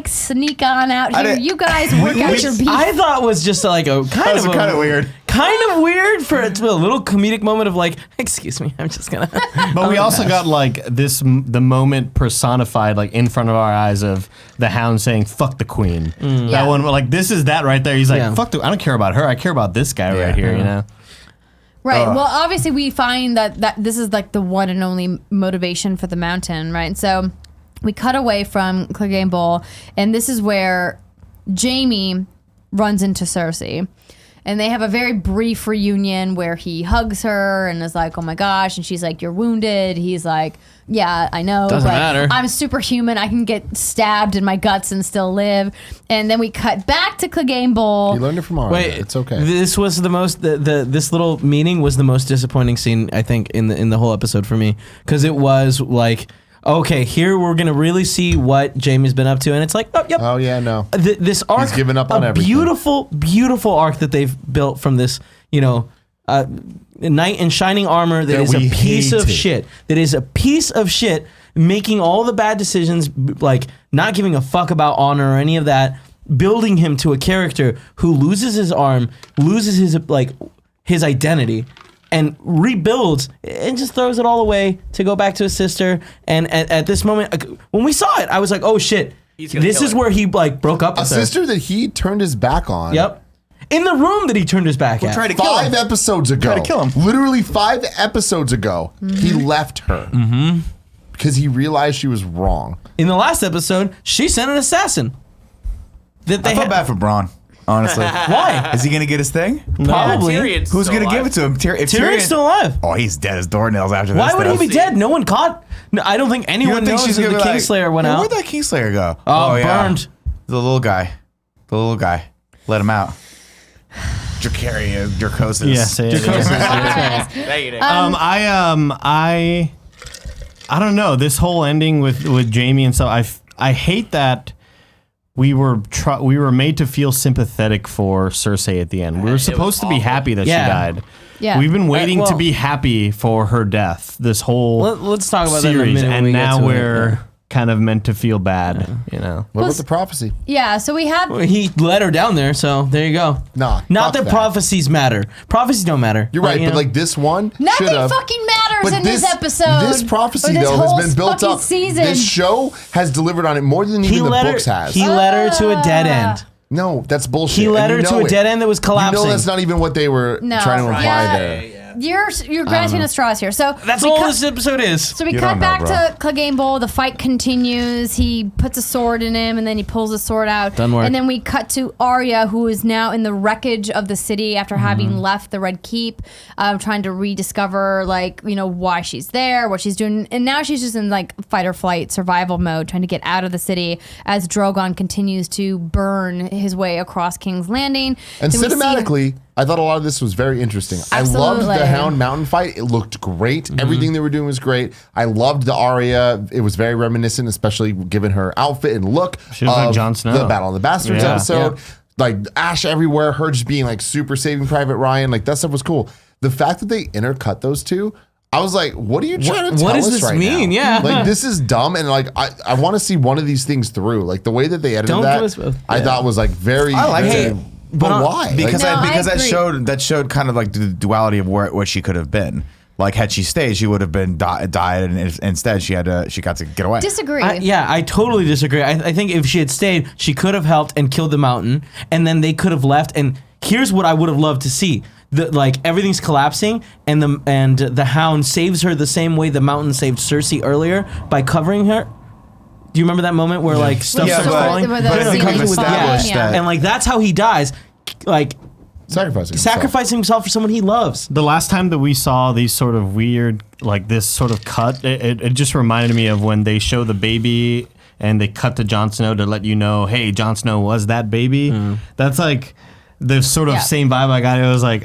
sneak on out here. didn't- You guys work out your beef. I thought was just like a kind That was of kind of weird. Kind of weird for it to be a little comedic moment of like, excuse me, I'm just gonna. But we also got like the moment personified like in front of our eyes of the Hound saying "fuck the Queen." Yeah. That one, like this is that right there. He's like, Yeah. "Fuck the, I don't care about her. I care about this guy Yeah. right here." You know. Right. Well, obviously, we find that this is like the one and only motivation for the Mountain, right? So we cut away from Cleganebowl, and this is where Jaime runs into Cersei. And they have a very brief reunion where he hugs her and is like, oh my gosh. And she's like, you're wounded. He's like, yeah, I know. Doesn't but matter. I'm superhuman. I can get stabbed in my guts and still live. And then we cut back to Cleganebowl. You learned it from Arya. Wait, It's okay. This was the most this little meeting was the most disappointing scene I think in the whole episode for me, because it was like, okay, here we're gonna really see what Jaime's been up to, and it's like, oh yep, Oh, yeah, no. this arc, given up on a everything. beautiful arc that they've built from this, knight in shining armor that That is a we piece of hated. shit. That is a piece of shit, making all the bad decisions, like not giving a fuck about honor or any of that, building him to a character who loses his arm, loses his identity, and rebuilds and just throws it all away to go back to his sister. And at this moment, when we saw it, I was like, oh shit, He's gonna this kill is her. where he broke up A with her. sister that he turned his back on. Yep. in the room that he turned his back at. Try to kill him. 5 episodes ago. Try to kill him. Literally 5 episodes ago, he left her. Because he realized she was wrong. In the last episode, she sent an assassin. That they I felt had- bad for Braun, honestly. Why? Is he going to get his thing? Probably. Tyrion's Who's still going to give alive. it to him? If Tyrion's still alive. Oh, he's dead as doornails after this. Why would he stuff. be dead? No one caught. No, I don't think You anyone don't think knows she's that going the to be Kingslayer went "Hey, out. Where'd that Kingslayer go? Oh, burned. The little guy. Let him out. Dracosis. Yes, it is. Thank you, Nick. I don't know. This whole ending with Jamie and stuff. I hate that we were made to feel sympathetic for Cersei at the end. We were supposed to be happy that Yeah. she died. Yeah. We've been waiting to well- be happy for her death this whole Let's talk about that in a series, minute when and we get now to it. we're kind of meant to feel bad. You know. What about the prophecy? Yeah, so we had Well, he led her down there, so there you go. Nah, Not fuck that that. prophecies matter. Prophecies don't matter. You're right, you but know? like this one nothing should've- fucking matters But in this episode. This prophecy or this though whole has been built fucking up. Season. This show has delivered on it more than even the books has. He led her to a dead end. No, that's bullshit. He led and her you to know a it. dead end that was collapsing. You know that's not even what they were No, trying to imply yeah. there. You're grasping at straws here. So That's we all cut- this episode is. So we You cut don't know, back bro. to Cleganebowl. The fight continues. He puts a sword in him, and then he pulls the sword out. Doesn't work. And then we cut to Arya, who is now in the wreckage of the city after having left the Red Keep, trying to rediscover, why she's there, what she's doing. And now she's just in, fight or flight survival mode, trying to get out of the city as Drogon continues to burn his way across King's Landing. And Then we see- cinematically, I thought a lot of this was very interesting. I loved Absolutely. the Hound Mountain fight. It looked great. Mm-hmm. Everything they were doing was great. I loved the Arya. It was very reminiscent, especially given her outfit and look. She looked like of Jon Snow. The Battle of the Bastards Yeah. episode. Like ash everywhere, her just being like super Saving Private Ryan. Like that stuff was cool. The fact that they intercut those two, I was like, what are you trying to tell what does us this right mean? now? Yeah. Like this is dumb, and like I want to see one of these things through. Like the way that they edited Don't that, give us both. I thought was like very. I liked very- it. But But, why? Because No, I that agree. showed kind of like the duality of what she could have been. Like had she stayed, she would have been died, and instead she got to get away. Disagree. I totally disagree. I think if she had stayed, she could have helped and killed the mountain, and then they could have left. And here's what I would have loved to see: everything's collapsing, and the Hound saves her the same way the mountain saved Cersei earlier by covering her. Do you remember that moment where stuff Yeah, starts but- falling? but the But it ceiling becomes falling, established yeah. that And that's how he dies, sacrificing himself for someone he loves. The last time that we saw these sort of weird, this sort of cut, it just reminded me of when they show the baby and they cut to Jon Snow to let you know, hey, Jon Snow was that baby. That's like the sort of Yeah. same vibe I got. It was like,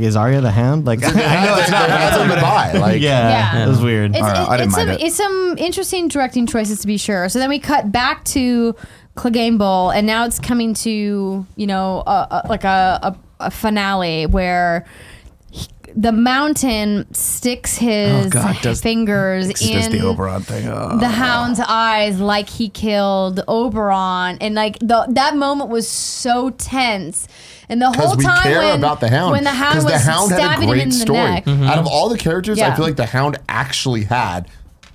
is Arya the Hound? Like, I know it's not. goodbye. Like Yeah. It was weird. It's, I didn't mind it. it's some interesting directing choices to be sure. So then we cut back to Cleganebowl, and now it's coming to a finale where the mountain sticks his fingers It's just in the Oberon thing. the Hound's eyes like he killed Oberon, and that moment was so tense. And the whole because we time care when, about the Hound. when the Hound Because was the Hound had stabbing a him in great the story. neck. Out of all the characters, I Yeah. feel like the Hound actually had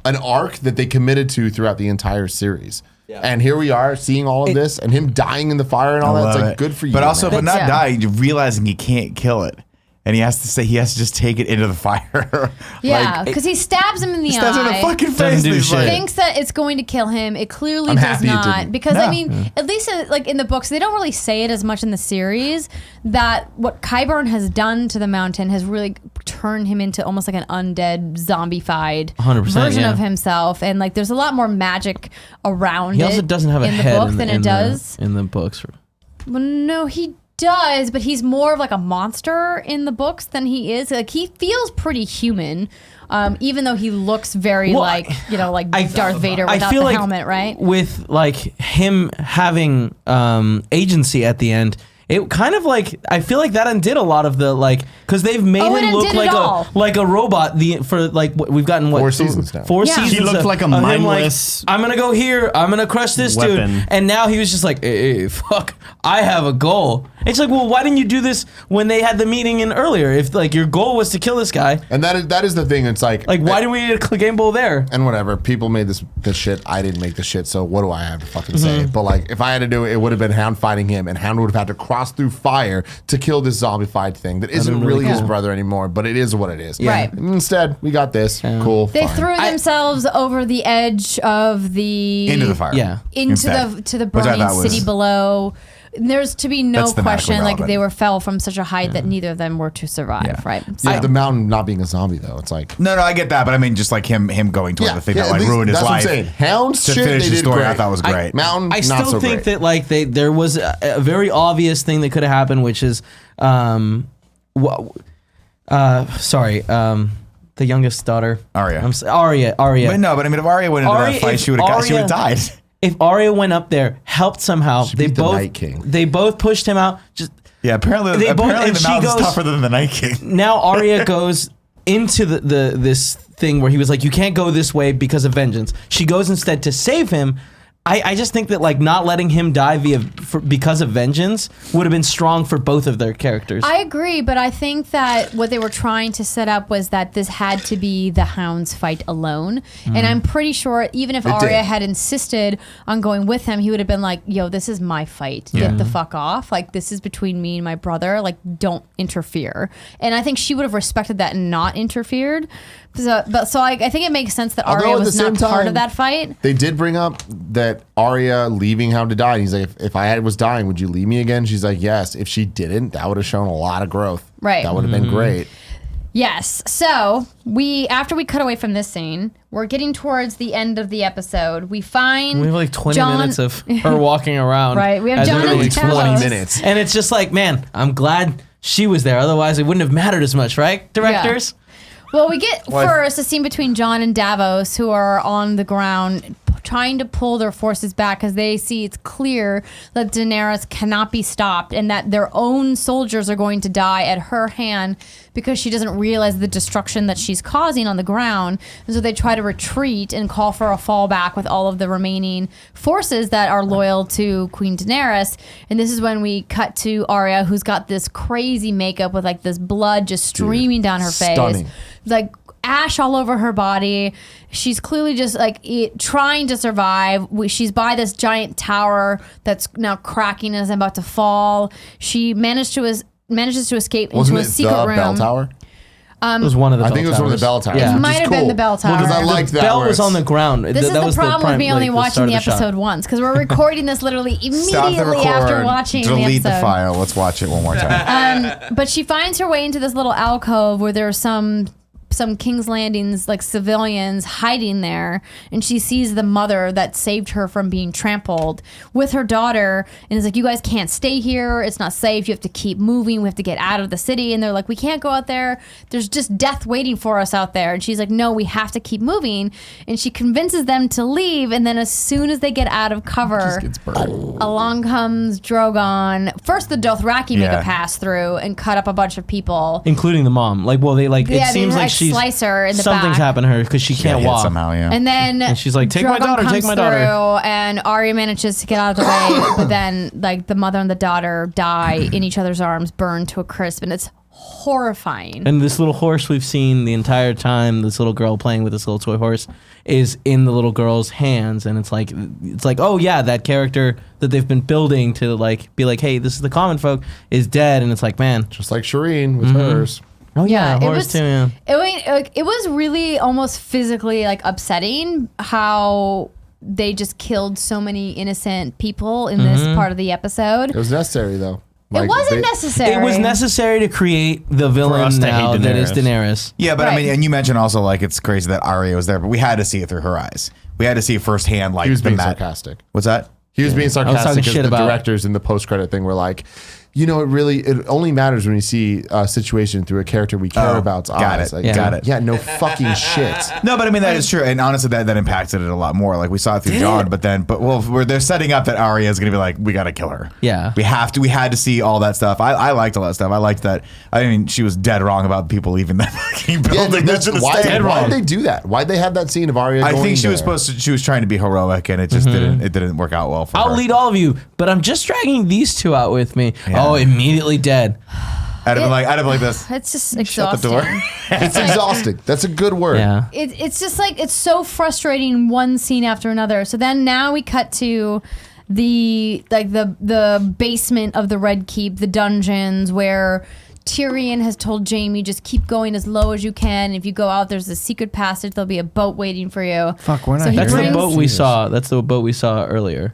an arc that they committed to throughout the entire series. And here we are seeing all of this, and him dying in the fire and all that. It's Love like it. good for you. But also, man. but not Yeah. die. You're realizing he can't kill it, and he has to just take it into the fire. Yeah, because he stabs him in the Stabs him in the eye. fucking Doesn't face. do He's shit. like- Thinks that it's going to kill him. It clearly I'm does happy it not, didn't. because No. I mean, at least in the books, they don't really say it as much in the series. That what Qyburn has done to the mountain has really turned him into almost like an undead, zombified 100%, version yeah. of himself, and there's a lot more magic around He it. also doesn't have a in head the book than it does. in the books. Well, no, he does, but he's more of like a monster in the books than he is. Like he feels pretty human, even though he looks very Well, like Darth Vader I without feel the like helmet, right? With him having agency at the end, it kind of I feel like that undid a lot of the because they've made Oh, it him look undid it all. like a robot. We've gotten 4 seasons now. 4 Yeah. seasons. He looked like a of him, mindless I'm gonna go here. I'm gonna crush this weapon. dude. And now he was just like, hey, fuck, I have a goal. It's like, well, why didn't you do this when they had the meeting in earlier? If like your goal was to kill this guy, And that is the thing. It's like why didn't we need a Cleganebowl there? and whatever. People made this shit. I didn't make the shit. So what do I have to fucking say? But like, if I had to do it, it would have been Hound fighting him, and Hound would have had to cross through fire to kill this zombified thing that isn't really his brother anymore. But it is what it is. Right. Instead, we got this. Cool. They fine. threw themselves over the edge of the Into the fire. Yeah. into Instead. the Which I burning thought was- city below. There's to be no That's thematically question, like relevant. they were fell from such a height that neither of them were to survive, Yeah. right? Yeah, the mountain not being a zombie though. It's like No, I get that, but I mean, just like him going toward the thing that at like least ruined his that's life. What I'm saying. Hound's To shit, finish they the did story, great. I thought was great. Mountain, I not still so think great. that like there was a very obvious thing that could have happened, which is, the youngest daughter, Arya. Arya. But no, but I mean, if Arya went into Arya- that fight, if she would have Arya- died. If Arya went up there, helped somehow, they beat the both Night King. they both pushed him out. Just Yeah, apparently They both- the and she mountain's goes- tougher than the Night King. now Arya goes into the this thing where he was like, you can't go this way because of vengeance. She goes instead to save him. I just think that like not letting him die because of vengeance would have been strong for both of their characters. I agree, but I think that what they were trying to set up was that this had to be the Hound's fight alone. And I'm pretty sure even if Arya did. had insisted on going with him, he would have been like, yo, this is my fight. Get the fuck off. Like, this is between me and my brother. Like, don't interfere. And I think she would have respected that and not interfered. So I think it makes sense that Although Arya at the was not same part time, of that fight. They did bring up that Arya leaving Hound to die. And he's like, if I was dying, would you leave me again? She's like, yes. If she didn't, that would have shown a lot of growth. Right. That would have been great. Yes. So after we cut away from this scene, we're getting towards the end of the episode. We find we have like 20 John- minutes of her walking around. Right, we have as John everybody and explodes. Talos. 20 minutes. And it's just like, man, I'm glad she was there. Otherwise, it wouldn't have mattered as much, right, directors? Well, we get first a scene between John and Davos, who are on the ground trying to pull their forces back because they see it's clear that Daenerys cannot be stopped and that their own soldiers are going to die at her hand because she doesn't realize the destruction that she's causing on the ground. And so they try to retreat and call for a fallback with all of the remaining forces that are loyal to Queen Daenerys. And this is when we cut to Arya, who's got this crazy makeup with like this blood just streaming down her face. stunning. Like ash all over her body. She's clearly just like trying to survive. She's by this giant tower that's now cracking and is about to fall. She manages to escape Wasn't into it a secret the room. bell tower? It was one of the I bell think it was one of the bell towers. Yeah. It which might is have been cool. the bell tower. Because I like that. Bell where was it's- on the ground. This is the problem with me only watching the episode shot. once because we're recording this literally Stop the immediately record. after watching Delete the the episode. file. Let's watch it one more time. But she finds her way into this little alcove where there's some King's Landing's like civilians hiding there, and she sees the mother that saved her from being trampled with her daughter, and is like, you guys can't stay here, it's not safe, you have to keep moving, we have to get out of the city. And they're like, we can't go out there, there's just death waiting for us out there. And she's like, no, we have to keep moving. And she convinces them to leave, and then as soon as they get out of cover, Gets burned. along comes Drogon. First the Dothraki make Yeah. a pass through and cut up a bunch of people. Including the mom. Like, well, they like, Yeah, it seems they, like she's, slice her in the something's back. happened to her because she Got can't hit walk. somehow. Yeah. And then And she's like, "Take my Drogon daughter, take comes my daughter." through, and Arya manages to get out of the way, but then like the mother and the daughter die in each other's arms, burned to a crisp, and it's horrifying. And this little horse we've seen the entire time, this little girl playing with this little toy horse, is in the little girl's hands, and it's like, oh yeah, that character that they've been building to like be like, hey, this is the common folk, is dead, and it's like, man, Just like Shireen with hers. oh yeah, it horse was, too. Yeah. it was really almost physically like upsetting how they just killed so many innocent people in this part of the episode. It was necessary though. It wasn't necessary. It was necessary to create the villain us to hate now that is Daenerys. Daenerys. Yeah, but I Right. mean, and you mentioned also like it's crazy that Arya was there, but we had to see it through her eyes. We had to see firsthand, like He was the being mat. sarcastic. What's that? He was being talking sarcastic because shit the about- directors in the post-credit thing were like, it only matters when you see a situation through a character we care Oh, about's got eyes. it, Like, got it. Yeah, no fucking shit. No, but I mean that is true, and honestly, that impacted it a lot more. Like we saw it through John, but where they're setting up that Arya is going to be like, we got to kill her. Yeah. we had to see all that stuff. I liked all that stuff. I liked that. I mean, she was dead wrong about people leaving that fucking Yeah, building. that's, why did they do that? Why'd they have that scene of Arya I going think she was there? she was trying to be heroic, and it just didn't work out well for I'll her. lead all of you, but I'm just dragging these two out with me. Yeah. Oh, immediately dead. I'd have been like this. It's just Shut exhausting. the door. It's exhausting. That's a good word. Yeah. It's just like it's so frustrating one scene after another. So then now we cut to the basement of the Red Keep, the dungeons where Tyrion has told Jaime just keep going as low as you can. If you go out, there's a secret passage. There'll be a boat waiting for you. Fuck, we're not So he That's the brings- boat we saw. That's the boat we saw earlier.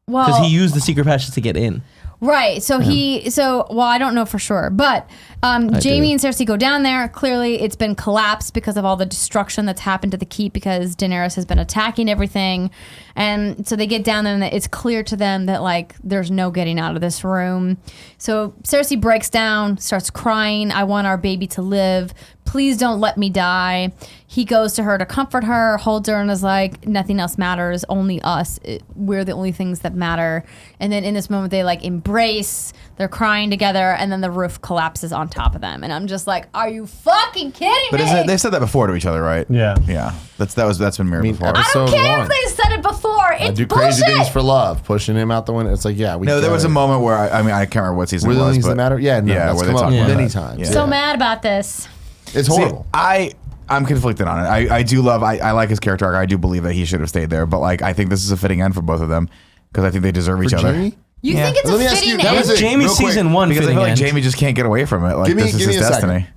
Well, Because he used the secret passage to get in. right. So well, I don't know for sure, but Jaime and Cersei go down there. Clearly, it's been collapsed because of all the destruction that's happened to the keep because Daenerys has been attacking everything. And so they get down there and it's clear to them that like there's no getting out of this room. So Cersei breaks down, starts crying. I want our baby to live. Please don't let me die. He goes to her to comfort her, holds her, and is like, nothing else matters, only us. We're the only things that matter. And then in this moment, they like embrace, they're crying together, and then the roof collapses on top of them. And I'm just like, are you fucking kidding But me? they've said that before to each other, right? Yeah. Yeah. That's been mirrored before. I don't Episode care one. if they said it before. I It's do bullshit. crazy things for love, pushing him out the window. It's like, yeah, we No, there get was a it. moment where I can't remember what season Were it there was, things but that matter? Yeah, no, that's where they come up talk about many that. times. Yeah. So mad about this. It's horrible. See, I'm conflicted on it. I do love. I like his character arc. I do believe that he should have stayed there, but like I think this is a fitting end for both of them because I think they deserve each For other. Jamie? You Yeah. think it's Let a me ask fitting you, end? that was Jamie's real quick, season one Because I fitting feel like end. Jamie just can't get away from it. Like Give me- this is give his me a second. destiny.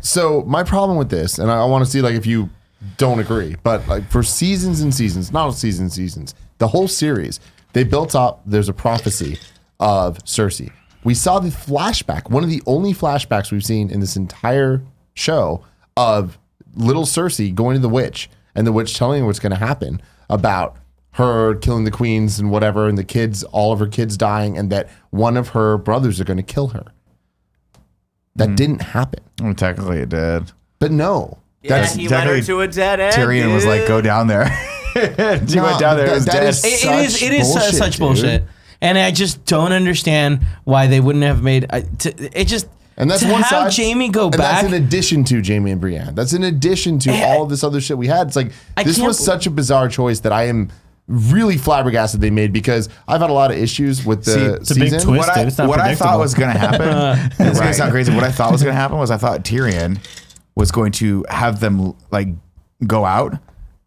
So my problem with this, and I want to see like if you don't agree, but like for seasons and seasons, not seasons, the whole series, they built up. There's a prophecy of Cersei. We saw the flashback, one of the only flashbacks we've seen in this entire show of little Cersei going to the witch and the witch telling her what's going to happen about her killing the queens and whatever, and the kids, all of her kids dying, and that one of her brothers are going to kill her. That didn't happen. Well, technically, it did. But no. Yeah, he led her exactly- to a dead end. Tyrion was like, dude. "Go down there." She No, went down there. It was that dead. is- It is Such such bullshit, bullshit. dude. And I just don't understand why they wouldn't have made it just And that's to one have side. Jamie go and back. that's in addition to Jamie and Brienne. That's in addition to all of this other shit we had. It's like I this can't was such a bizarre choice that I am really flabbergasted they made because I've had a lot of issues with the it's a big season. twist. What It's not I thought predictable. was going to happen. It's going to sound crazy. What I thought was going to happen was I thought Tyrion was going to have them like go out,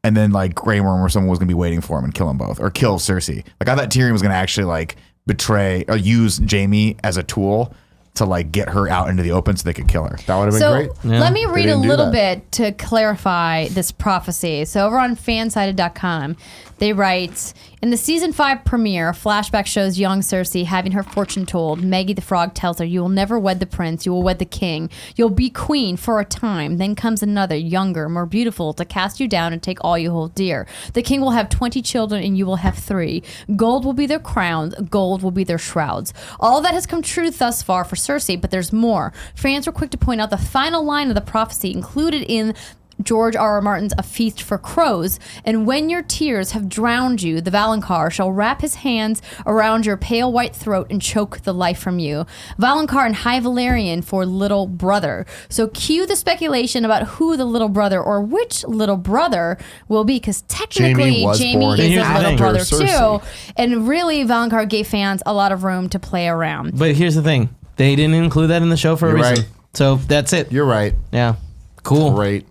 and then like Grey Worm or someone was going to be waiting for him and kill them both, or kill Cersei. Like I thought Tyrion was going to actually like betray or use Jamie as a tool to like get her out into the open so they could kill her. That would have been So great. let me read a didn't do little that. bit to clarify this prophecy. So over on fansided.com, they write, in the season 5 premiere, a flashback shows young Cersei having her fortune told. Maggie the Frog tells her, you will never wed the prince, you will wed the king. You'll be queen for a time. Then comes another, younger, more beautiful, to cast you down and take all you hold dear. The king will have 20 children and you will have 3. Gold will be their crowns, gold will be their shrouds. All that has come true thus far for Cersei, but there's more. Fans were quick to point out the final line of the prophecy included in George R.R. Martin's A Feast for Crows, and when your tears have drowned you, the Valonqar shall wrap his hands around your pale white throat and choke the life from you. Valonqar and High Valyrian for little brother. So cue the speculation about who the little brother or which little brother will be, because technically Jamie was born is a after little brother Cersei. too, and really Valonqar gave fans a lot of room to play around. But here's the thing: they didn't include that in the show for a You're reason. right. So that's it. You're right. Yeah, cool. Great.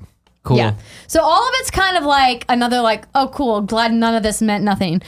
Cool. Yeah. So all of it's kind of like another like, oh, cool. Glad none of this meant nothing.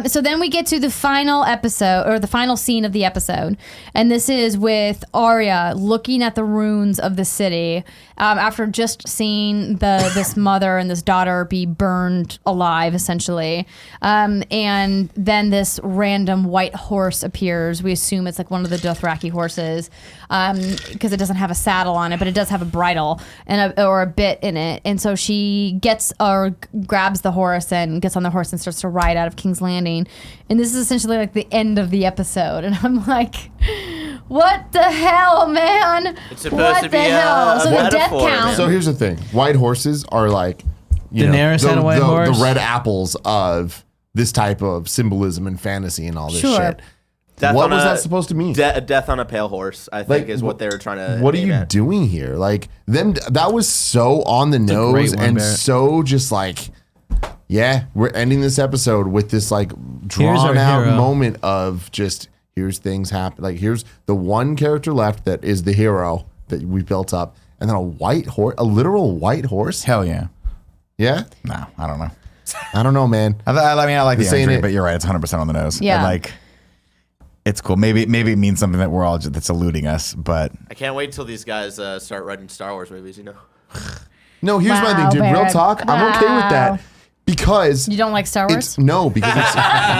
So then we get to the final episode or the final scene of the episode. And this is with Arya looking at the ruins of the city after just seeing this mother and this daughter be burned alive, essentially. And then this random white horse appears. We assume it's like one of the Dothraki horses because it doesn't have a saddle on it, but it does have a bridle and or a bit in it. And so she gets or grabs the horse and gets on the horse and starts to ride out of King's Landing. And this is essentially like the end of the episode. And I'm like, what the hell, man? It's supposed to be a So the death metaphor, count. man. So here's the thing: white horses are like, you Daenerys know, had a white the horse? red apples of this type of symbolism and fantasy and all this Sure. shit. Death What on was a- that supposed to mean? Death on a pale horse, I think, Like, is what they were trying to. What are aim you at. doing here? Like them, that was so on the nose great one, and Barrett. so just like, yeah, we're ending this episode with this like Here's our drawn out hero. moment of just here's things happen. Like here's the one character left that is the hero that we built up, and then a white horse, a literal white horse. Hell yeah. Yeah. No, I don't know. I don't know, man. I mean, I like the Saying imagery, it- but you're right. It's 100% on the nose. Yeah. And, like, it's cool. Maybe it means something that we're all that's eluding us, but I can't wait till these guys start writing Star Wars movies. You know. No, here's my thing, Wow, dude. Real Barrett. talk. I'm okay with Wow. that because You don't like Star Wars? it's because it's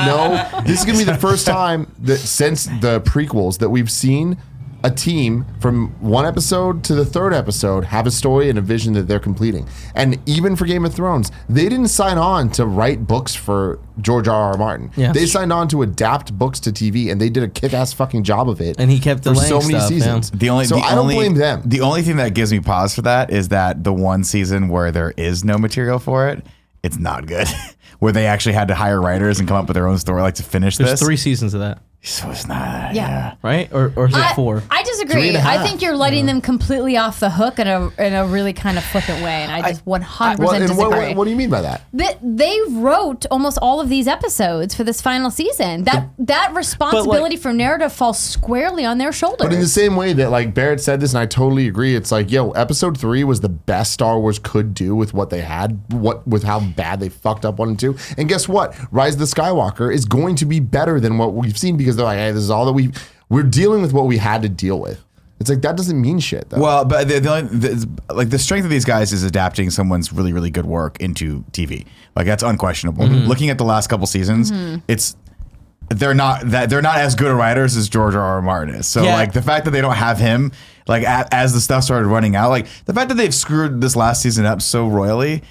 no. This is gonna be the first time that since the prequels that we've seen a team from one episode to the third episode have a story and a vision that they're completing. And even for Game of Thrones, they didn't sign on to write books for George R.R. Martin. Yeah. They signed on to adapt books to TV, and they did a kick-ass fucking job of it. And he kept for so delaying many stuff, yeah. seasons. the I don't blame them. The only thing that gives me pause for that is that the one season where there is no material for it, it's not good. Where they actually had to hire writers and come up with their own story, like to finish There's this. 3 seasons of that, So it's not. Yeah. right? Or is it 4? I disagree. 3.5. I think you're letting them completely off the hook in a really kind of flippant way, and I just 100% Well, and disagree. what do you mean by that? They wrote almost all of these episodes for this final season. That responsibility for narrative falls squarely on their shoulders. But in the same way that like Barrett said this, and I totally agree, it's like, yo, episode 3 was the best Star Wars could do with what they had, with how bad they fucked up 1 and 2. And guess what? Rise of the Skywalker is going to be better than what we've seen because they're like, hey, this is all that we're dealing with what we had to deal with. It's like that doesn't mean shit though. Well, but the strength of these guys is adapting someone's really, really good work into TV. Like that's unquestionable. Looking at the last couple seasons, they're not as good a writers as George R.R. Martin is. So Yeah. like the fact that they don't have him, like as the stuff started running out, like the fact that they've screwed this last season up so royally,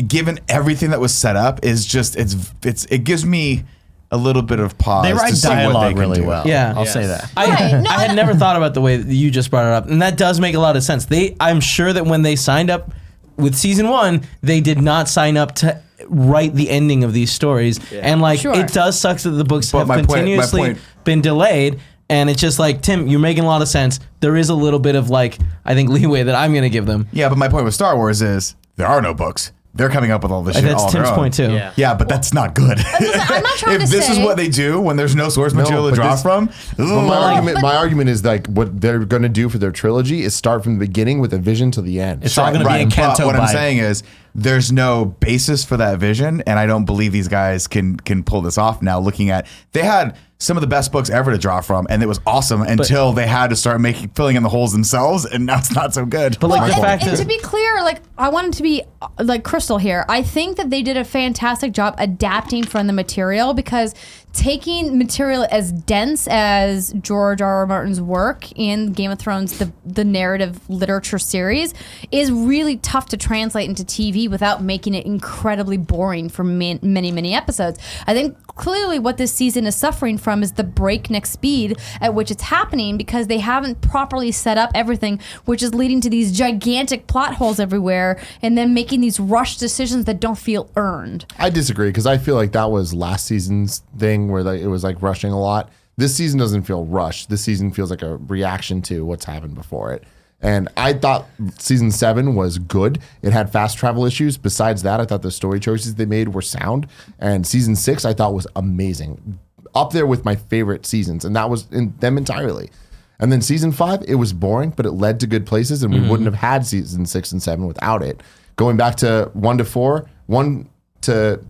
given everything that was set up, is just it gives me a little bit of pause. They write to see what they dialogue can really do. well. Yeah. I'll Yes. say that. Right. No, I had never thought about the way that you just brought it up, and that does make a lot of sense. I'm sure that when they signed up with season 1, they did not sign up to write the ending of these stories, and like Sure. it does suck that the books But have my continuously point- been delayed. And it's just like, Tim, you're making a lot of sense. There is a little bit of like, I think, leeway that I'm going to give them. Yeah, but my point with Star Wars is there are no books. They're coming up with all this shit. That's all on their Tim's own. point too. Yeah. Yeah, but that's not good. I'm not trying If to this is say- what they do when there's no source material to but draw this- from, Well, ugh. my argument is like what they're going to do for their trilogy is start from the beginning with a vision to the end. It's all going to be in but Canto what I'm Bight. saying is there's no basis for that vision, and I don't believe these guys can pull this off now. Looking at they had some of the best books ever to draw from, and it was awesome until they had to start filling in the holes themselves, and now it's not so good. But like Well, the fact and that to be clear, like I wanted to be like crystal here. I think that they did a fantastic job adapting from the material because taking material as dense as George R.R. Martin's work in Game of Thrones, the narrative literature series, is really tough to translate into TV without making it incredibly boring for many episodes. I think clearly what this season is suffering from is the breakneck speed at which it's happening because they haven't properly set up everything, which is leading to these gigantic plot holes everywhere and then making these rushed decisions that don't feel earned. I disagree because I feel like that was last season's thing where like, it was like rushing a lot. This season doesn't feel rushed. This season feels like a reaction to what's happened before it. And I thought season 7 was good. It had fast travel issues. Besides that, I thought the story choices they made were sound. And season 6 I thought was amazing. Up there with my favorite seasons. And that was in them entirely. And then season 5, it was boring, but it led to good places. And we wouldn't have had season 6 and 7 without it. Going back to 1 to 4, 1 to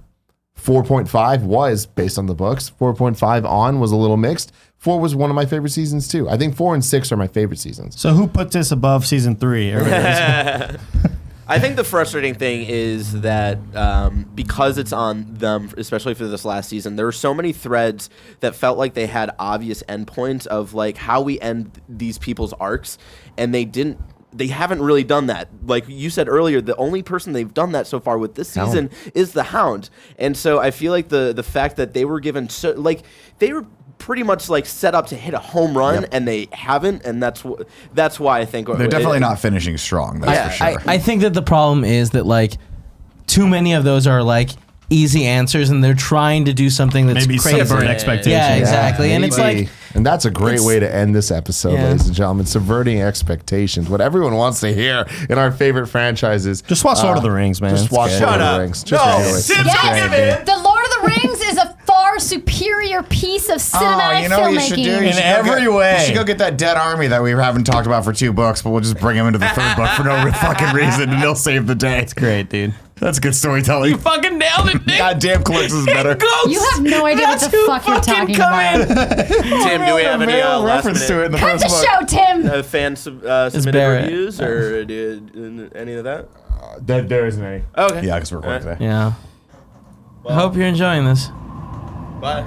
4.5 was based on the books. 4.5 on was a little mixed. 4 was one of my favorite seasons too. I think 4 and 6 are my favorite seasons. So who put this above season 3? I think the frustrating thing is that because it's on them, especially for this last season, there were so many threads that felt like they had obvious endpoints of like how we end these people's arcs, and they haven't really done that. Like you said earlier, the only person they've done that so far with this season is the Hound. And so I feel like the fact that they were given they were pretty much like set up to hit a home run and they haven't, and that's why I think They're definitely not finishing strong. That's for sure. I think that the problem is that like too many of those are like easy answers, and they're trying to do something that's Maybe crazy. subvert expectations. Yeah, exactly. And it's Maybe. like, and that's a great way to end this episode, Yeah. ladies and gentlemen. Subverting expectations. What everyone wants to hear in our favorite franchises. Just watch Lord of the Rings, man. Just It's watch good. Lord Shut of up. the Rings. Just No, really. Tim, Yes, the Lord of the Rings is a far far superior piece of cinematic you know what you should do? filmmaking. You In should go every get- way. You should go get that dead army that we haven't talked about for 2 books, but we'll just bring him into the 3rd book for no fucking reason, and he'll save the day. It's great, dude. That's good storytelling. Fucking nailed it, Nick. Goddamn, Clicks is better. You have no idea what the fuck you're talking about. Tim, do we have any last reference to it in the Cut first the book? show, Tim. fan submitted Barrett. reviews or any of that? There isn't any. Okay. Yeah, because we're recording today. Yeah. I hope you're enjoying this. Bye.